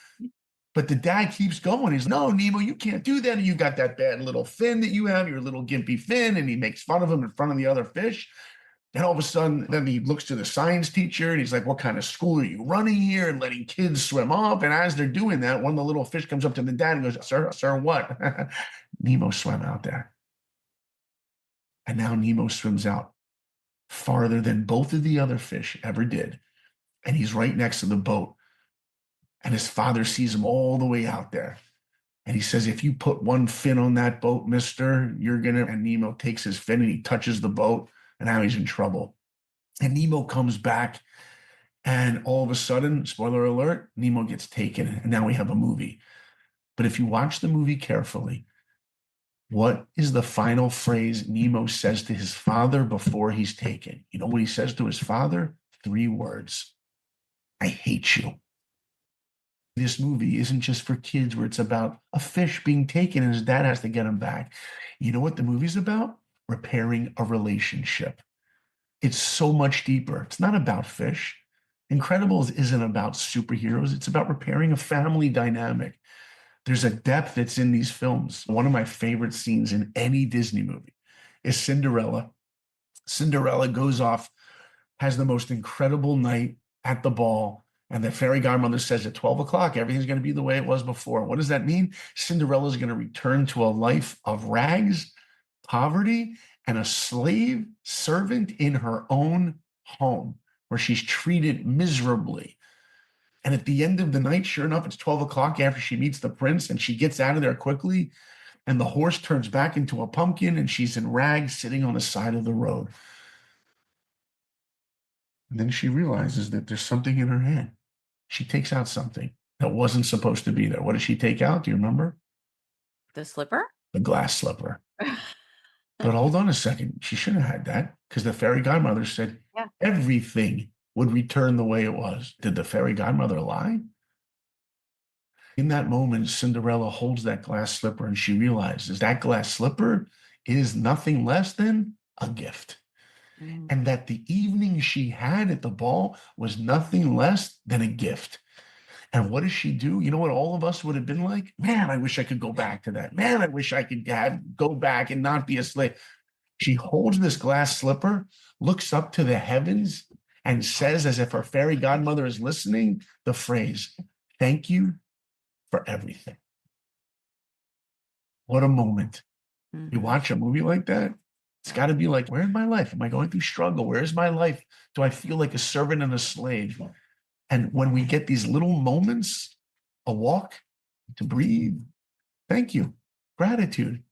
But the dad keeps going. He's, no, Nemo, you can't do that. And you got that bad little fin that you have, your little gimpy fin. And he makes fun of him in front of the other fish. And all of a sudden, then he looks to the science teacher and he's like, what kind of school are you running here and letting kids swim off? And as they're doing that, one of the little fish comes up to the dad and goes, sir, what? Nemo swam out there. And now Nemo swims out farther than both of the other fish ever did. And he's right next to the boat. And his father sees him all the way out there. And he says, if you put one fin on that boat, mister, you're going to. And Nemo takes his fin and he touches the boat. And now he's in trouble. And Nemo comes back. And all of a sudden, spoiler alert, Nemo gets taken. And now we have a movie. But if you watch the movie carefully, what is the final phrase Nemo says to his father before he's taken? You know what he says to his father? 3 words. I hate you. This movie isn't just for kids where it's about a fish being taken and his dad has to get him back. You know what the movie's about? Repairing a relationship. It's so much deeper. It's not about fish. Incredibles isn't about superheroes. It's about repairing a family dynamic. There's a depth that's in these films. One of my favorite scenes in any Disney movie is Cinderella. Cinderella goes off, has the most incredible night at the ball, and the fairy godmother says at 12 o'clock, everything's going to be the way it was before. What does that mean? Cinderella is going to return to a life of rags, poverty, and a slave servant in her own home where she's treated miserably. And at the end of the night, sure enough, it's 12 o'clock after she meets the prince and she gets out of there quickly. And the horse turns back into a pumpkin and she's in rags sitting on the side of the road. And then she realizes that there's something in her hand. She takes out something that wasn't supposed to be there. What did she take out? Do you remember? The slipper? The glass slipper. But hold on a second. She shouldn't have had that because the fairy godmother said everything would return the way it was. Did the fairy godmother lie? In that moment, Cinderella holds that glass slipper and she realizes that glass slipper is nothing less than a gift. And that the evening she had at the ball was nothing less than a gift. And what does she do? You know what all of us would have been like? Man, I wish I could go back to that. Man, I wish I could go back and not be a slave. She holds this glass slipper, looks up to the heavens, and says, as if her fairy godmother is listening, the phrase, "Thank you for everything." What a moment. You watch a movie like that, it's got to be like, where's my life? Am I going through struggle? Where's my life? Do I feel like a servant and a slave? And when we get these little moments, a walk, to breathe, thank you, gratitude,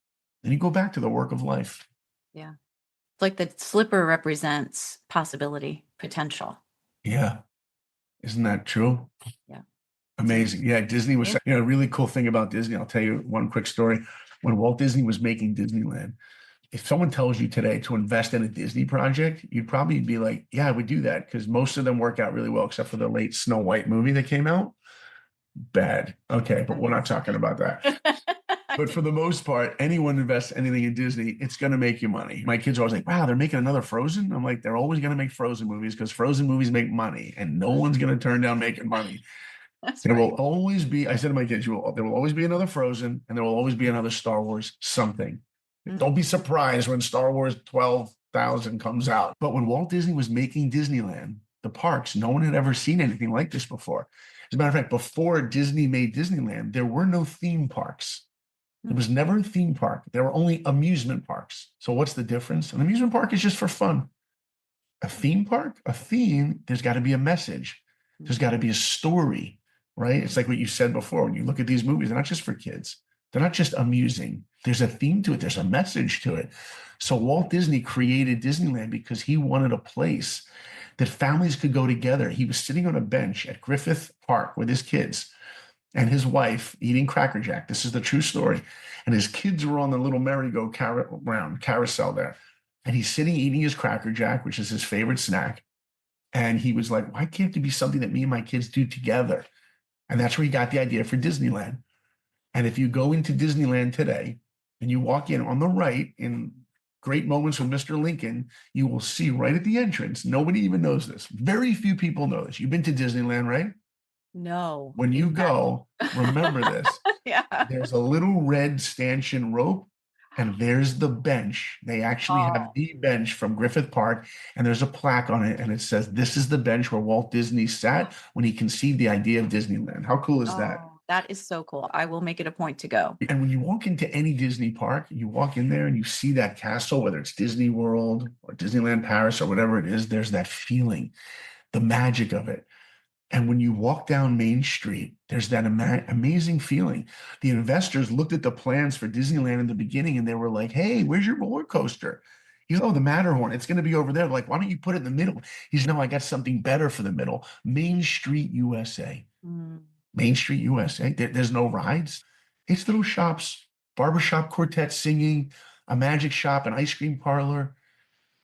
then you go back to the work of life. Yeah. It's like the slipper represents possibility, potential. Yeah. Isn't that true? Yeah. Amazing. Yeah. Disney was, a really cool thing about Disney. I'll tell you one quick story. When Walt Disney was making Disneyland, if someone tells you today to invest in a Disney project, you'd probably be like, yeah, I would do that because most of them work out really well, except for the late Snow White movie that came out. Bad. Okay, but we're not talking about that. But for the most part, anyone invests anything in Disney, it's going to make you money. My kids are always like, wow, they're making another Frozen? I'm like, they're always going to make Frozen movies because Frozen movies make money and no one's going to turn down making money. There will always be, I said to my kids, there will always be another Frozen and there will always be another Star Wars something. Don't be surprised when Star Wars 12,000 comes out. But when Walt Disney was making Disneyland, the parks, no one had ever seen anything like this before. As a matter of fact, before Disney made Disneyland, there were no theme parks. There was never a theme park. There were only amusement parks. So what's the difference? An amusement park is just for fun. A theme park, a theme, there's got to be a message. There's got to be a story, right? It's like what you said before. When you look at these movies, they're not just for kids. They're not just amusing. There's a theme to it. There's a message to it. So Walt Disney created Disneyland because he wanted a place that families could go together. He was sitting on a bench at Griffith Park with his kids and his wife eating Cracker Jack. This is the true story. And his kids were on the little merry-go-round carousel there. And he's sitting eating his Cracker Jack, which is his favorite snack. And he was like, why can't there be something that me and my kids do together? And that's where he got the idea for Disneyland. And if you go into Disneyland today and you walk in on the right in Great Moments with Mr. Lincoln, you will see right at the entrance. Nobody even knows this. Very few people know this. You've been to Disneyland, right? No. When you go, remember this. Yeah. There's a little red stanchion rope and there's the bench. They actually have the bench from Griffith Park and there's a plaque on it and it says, this is the bench where Walt Disney sat when he conceived the idea of Disneyland. How cool is that? That is so cool. I will make it a point to go. And when you walk into any Disney park, you walk in there and you see that castle, whether it's Disney World or Disneyland Paris or whatever it is, there's that feeling, the magic of it. And when you walk down Main Street, there's that amazing feeling. The investors looked at the plans for Disneyland in the beginning and they were like, hey, where's your roller coaster? He's, oh, the Matterhorn, it's going to be over there. Like, why don't you put it in the middle? He's, no, I got something better for the middle. Main Street USA. Main Street USA. There's no rides. It's little shops, barbershop quartet singing, a magic shop, an ice cream parlor,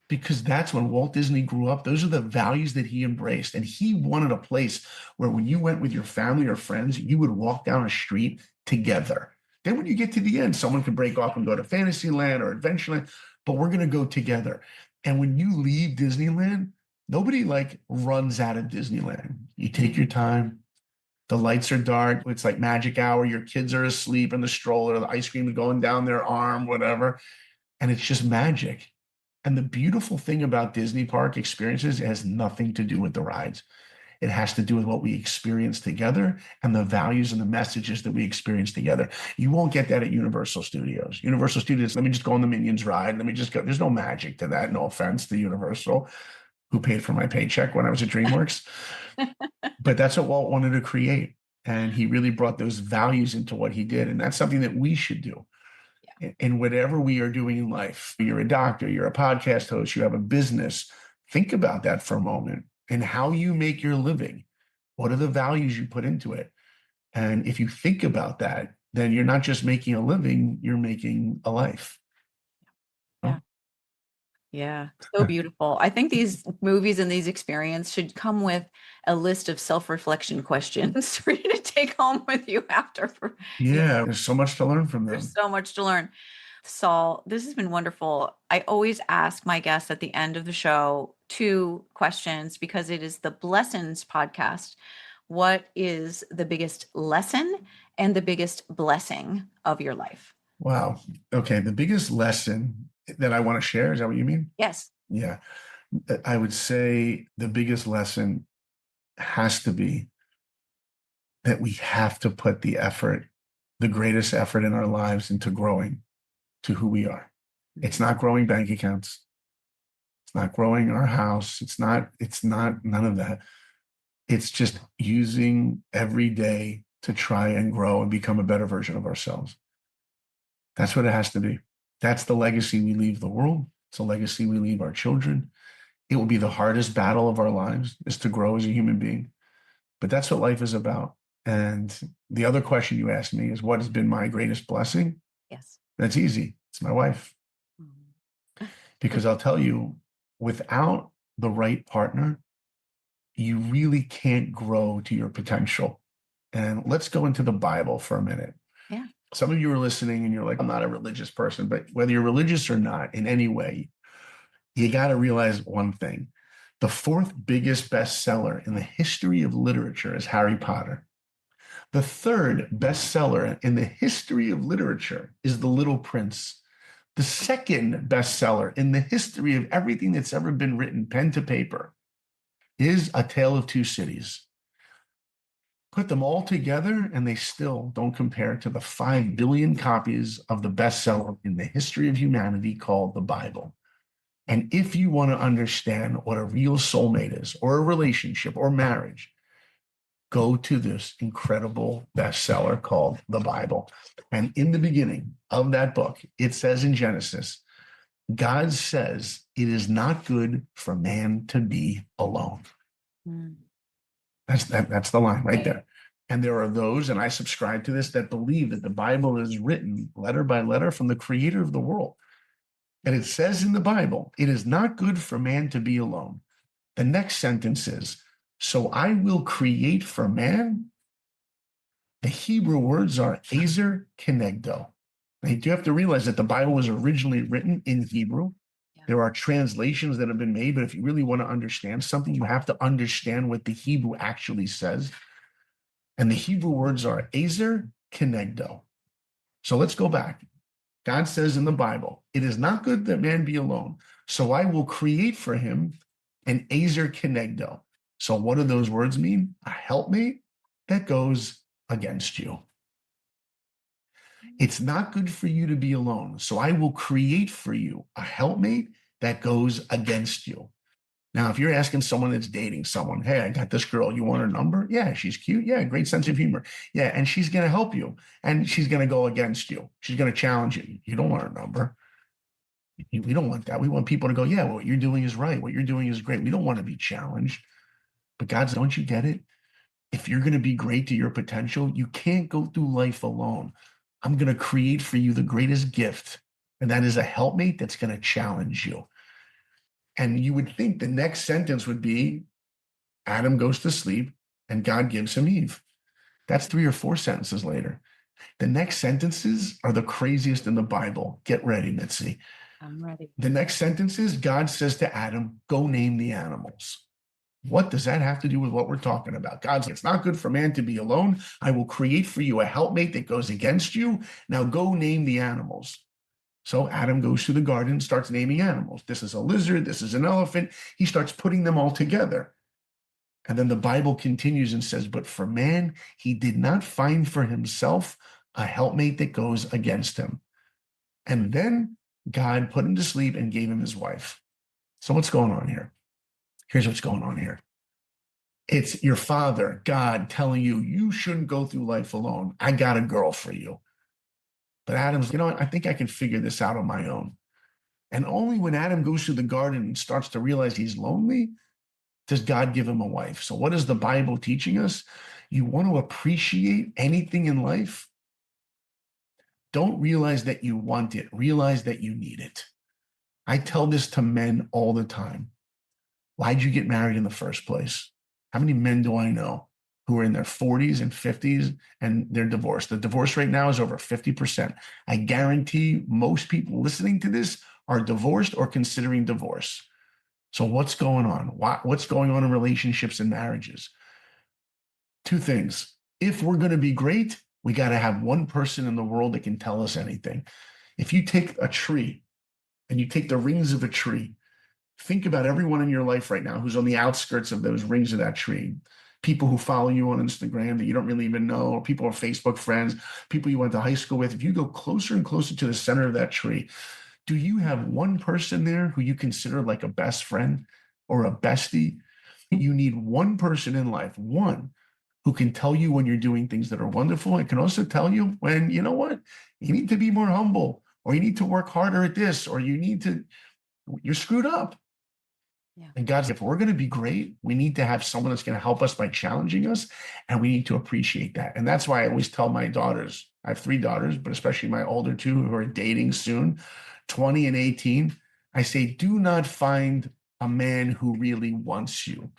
because that's when Walt Disney grew up. Those are the values that he embraced. And he wanted a place where when you went with your family or friends, you would walk down a street together. Then when you get to the end, someone can break off and go to Fantasyland or Adventureland, but we're going to go together. And when you leave Disneyland, nobody like runs out of Disneyland. You take your time. The lights are dark. It's like magic hour. Your kids are asleep in the stroller, the ice cream is going down their arm, whatever. And it's just magic. And the beautiful thing about Disney park experiences, it has nothing to do with the rides. It has to do with what we experience together and the values and the messages that we experience together. You won't get that at Universal Studios. Universal Studios, let me just go on the Minions ride. Let me just go. There's no magic to that. No offense to Universal, who paid for my paycheck when I was at DreamWorks. But that's what Walt wanted to create. And he really brought those values into what he did. And that's something that we should do. In whatever we are doing in life. You're a doctor, you're a podcast host, you have a business. Think about that for a moment and how you make your living. What are the values you put into it? And if you think about that, then you're not just making a living, you're making a life. Yeah. Yeah, so beautiful. I think these movies and these experiences should come with a list of self-reflection questions for you to take home with you after. Yeah, there's so much to learn from them. There's so much to learn. Saul, this has been wonderful. I always ask my guests at the end of the show 2 questions because it is the Blessings podcast. What is the biggest lesson and the biggest blessing of your life? Wow. Okay. The biggest lesson that I want to share, is that what you mean? Yes. Yeah. I would say the biggest lesson has to be that we have to put the effort, the greatest effort in our lives into growing to who we are. It's not growing bank accounts. It's not growing our house. It's not none of that. It's just using every day to try and grow and become a better version of ourselves. That's what it has to be. That's the legacy we leave the world. It's a legacy we leave our children. It will be the hardest battle of our lives, is to grow as a human being. But that's what life is about. And the other question you asked me is, what has been my greatest blessing? Yes. That's easy. It's my wife. Because I'll tell you, without the right partner, you really can't grow to your potential. And let's go into the Bible for a minute. Yeah. Some of you are listening and you're like, I'm not a religious person, but whether you're religious or not, in any way, you got to realize one thing. The 4th biggest bestseller in the history of literature is Harry Potter. The 3rd bestseller in the history of literature is The Little Prince. The 2nd bestseller in the history of everything that's ever been written, pen to paper, is A Tale of Two Cities. Put them all together and they still don't compare to the 5 billion copies of the bestseller in the history of humanity called the Bible. And if you want to understand what a real soulmate is, or a relationship or marriage, go to this incredible bestseller called the Bible. And in the beginning of that book, it says in Genesis, God says it is not good for man to be alone. That's the line right there. And there are those, and I subscribe to this, that believe that the Bible is written letter by letter from the creator of the world. And it says in the Bible, it is not good for man to be alone. The next sentence is, so I will create for man. The Hebrew words are ezer kenegdo. Now, you do have to realize that the Bible was originally written in Hebrew. There are translations that have been made, but if you really want to understand something, you have to understand what the Hebrew actually says. And the Hebrew words are ezer kenegdo. So let's go back. God says in the Bible, it is not good that man be alone. So I will create for him an ezer kenegdo. So what do those words mean? A helpmate that goes against you. It's not good for you to be alone. So I will create for you a helpmate that goes against you. Now, if you're asking someone that's dating someone, hey, I got this girl, you want her number? Yeah, she's cute. Yeah, great sense of humor. Yeah, and she's going to help you. And she's going to go against you. She's going to challenge you. You don't want her number. We don't want that. We want people to go, yeah, what you're doing is right. What you're doing is great. We don't want to be challenged. But God, don't you get it? If you're going to be great to your potential, you can't go through life alone. I'm going to create for you the greatest gift. And that is a helpmate that's going to challenge you. And you would think the next sentence would be Adam goes to sleep and God gives him Eve. That's 3 or 4 sentences later. The next sentences are the craziest in the Bible. Get ready, Mitzi. I'm ready. The next sentence is God says to Adam, go name the animals. What does that have to do with what we're talking about? God's like, it's not good for man to be alone. I will create for you a helpmate that goes against you. Now go name the animals. So Adam goes to the garden and starts naming animals. This is a lizard. This is an elephant. He starts putting them all together. And then the Bible continues and says, but for man, he did not find for himself a helpmate that goes against him. And then God put him to sleep and gave him his wife. So what's going on here? Here's what's going on here. It's your father, God, telling you, you shouldn't go through life alone. I got a girl for you. But Adam's, you know what? I think I can figure this out on my own. And only when Adam goes through the garden and starts to realize he's lonely, does God give him a wife. So what is the Bible teaching us? You want to appreciate anything in life? Don't realize that you want it. Realize that you need it. I tell this to men all the time. Why'd you get married in the first place? How many men do I know who are in their 40s and 50s and they're divorced? The divorce rate now is over 50%. I guarantee most people listening to this are divorced or considering divorce. So what's going on? What's going on in relationships and marriages? 2 things. If we're going to be great, we got to have one person in the world that can tell us anything. If you take a tree and you take the rings of a tree, think about everyone in your life right now who's on the outskirts of those rings of that tree. People who follow you on Instagram that you don't really even know, or people are Facebook friends, people you went to high school with. If you go closer and closer to the center of that tree, do you have one person there who you consider like a best friend or a bestie? You need one person in life, one, who can tell you when you're doing things that are wonderful. It can also tell you when, you know what, you need to be more humble, or you need to work harder at this, or you're screwed up. Yeah. And God's, if we're going to be great, we need to have someone that's going to help us by challenging us, and we need to appreciate that. And that's why I always tell my daughters, I have 3 daughters, but especially my older 2 who are dating soon, 20 and 18, I say, do not find a man who really wants you.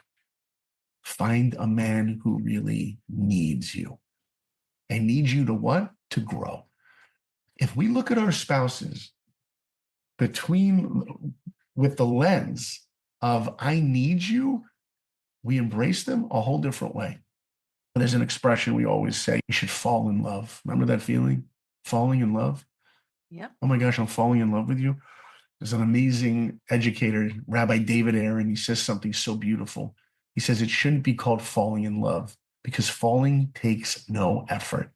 Find a man who really needs you. And needs you to what? To grow. If we look at our spouses with the lens of I need you, we embrace them a whole different way. There's an expression we always say, you should fall in love. Remember that feeling? Falling in love? Yep. Oh my gosh, I'm falling in love with you. There's an amazing educator, Rabbi David Aaron. He says something so beautiful. He says it shouldn't be called falling in love because falling takes no effort.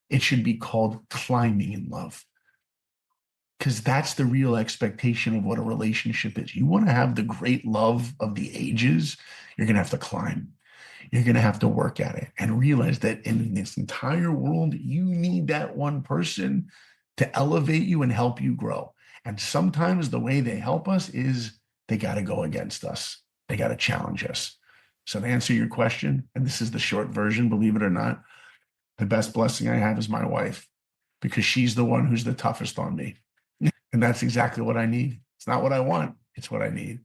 It should be called climbing in love, because that's the real expectation of what a relationship is. You want to have the great love of the ages, you're going to have to climb. You're going to have to work at it and realize that in this entire world, you need that one person to elevate you and help you grow. And sometimes the way they help us is they got to go against us. They got to challenge us. So to answer your question, and this is the short version, believe it or not, the best blessing I have is my wife, because she's the one who's the toughest on me. And that's exactly what I need. It's not what I want. It's what I need.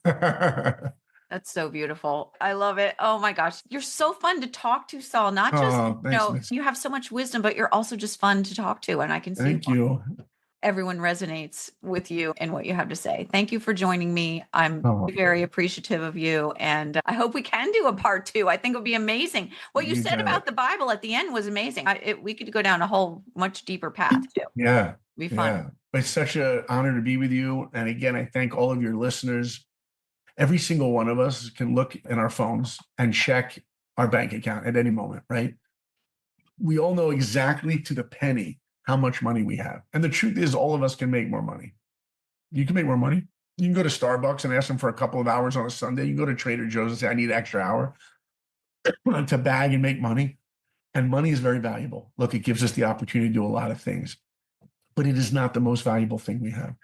That's so beautiful. I love it. Oh my gosh. You're so fun to talk to, Saul. Not just, thanks, Miss. you have so much wisdom, but you're also just fun to talk to. And I can see Thank you. everyone resonates with you and what you have to say. Thank you for joining me. I'm very appreciative of you. And I hope we can do a part 2. I think it would be amazing. What you said about the Bible at the end was amazing. We could go down a whole much deeper path too. Yeah. It'd be fun. Yeah. It's such an honor to be with you. And again, I thank all of your listeners. Every single one of us can look in our phones and check our bank account at any moment, right? We all know exactly to the penny how much money we have. And the truth is, all of us can make more money. You can make more money. You can go to Starbucks and ask them for a couple of hours on a Sunday. You can go to Trader Joe's and say, I need an extra hour to bag and make money. And money is very valuable. Look, it gives us the opportunity to do a lot of things, but it is not the most valuable thing we have.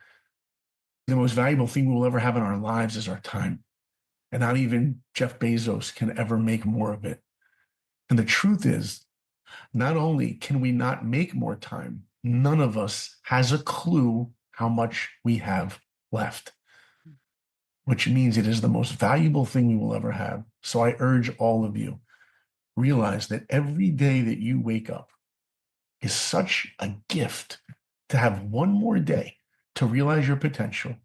The most valuable thing we will ever have in our lives is our time. And not even Jeff Bezos can ever make more of it. And the truth is, Not only can we not make more time, none of us has a clue how much we have left, which means it is the most valuable thing we will ever have. So I urge all of you, realize that every day that you wake up is such a gift to have one more day to realize your potential,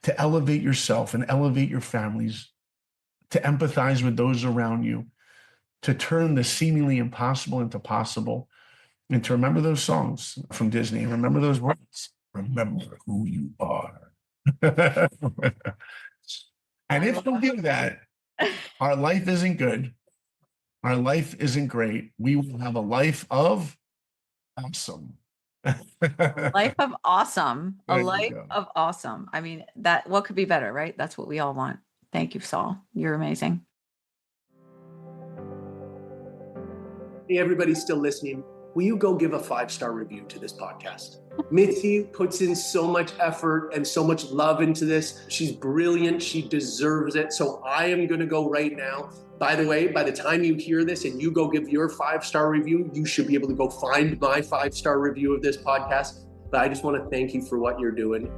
to elevate yourself and elevate your families, to empathize with those around you, to turn the seemingly impossible into possible, and to remember those songs from Disney. Remember those words. Remember who you are. And if we do that, our life isn't good. Our life isn't great. We will have a life of awesome. Life of awesome. A There you life go. of awesome. I mean, that what could be better, right? That's what we all want. Thank you, Saul. You're amazing. Hey, everybody still listening, will you go give a 5-star review to this podcast? Mitzi puts in so much effort and so much love into this. She's brilliant. She deserves it. So I am going to go right now. By the way, by the time you hear this and you go give your 5-star review, you should be able to go find my 5-star review of this podcast. But I just want to thank you for what you're doing.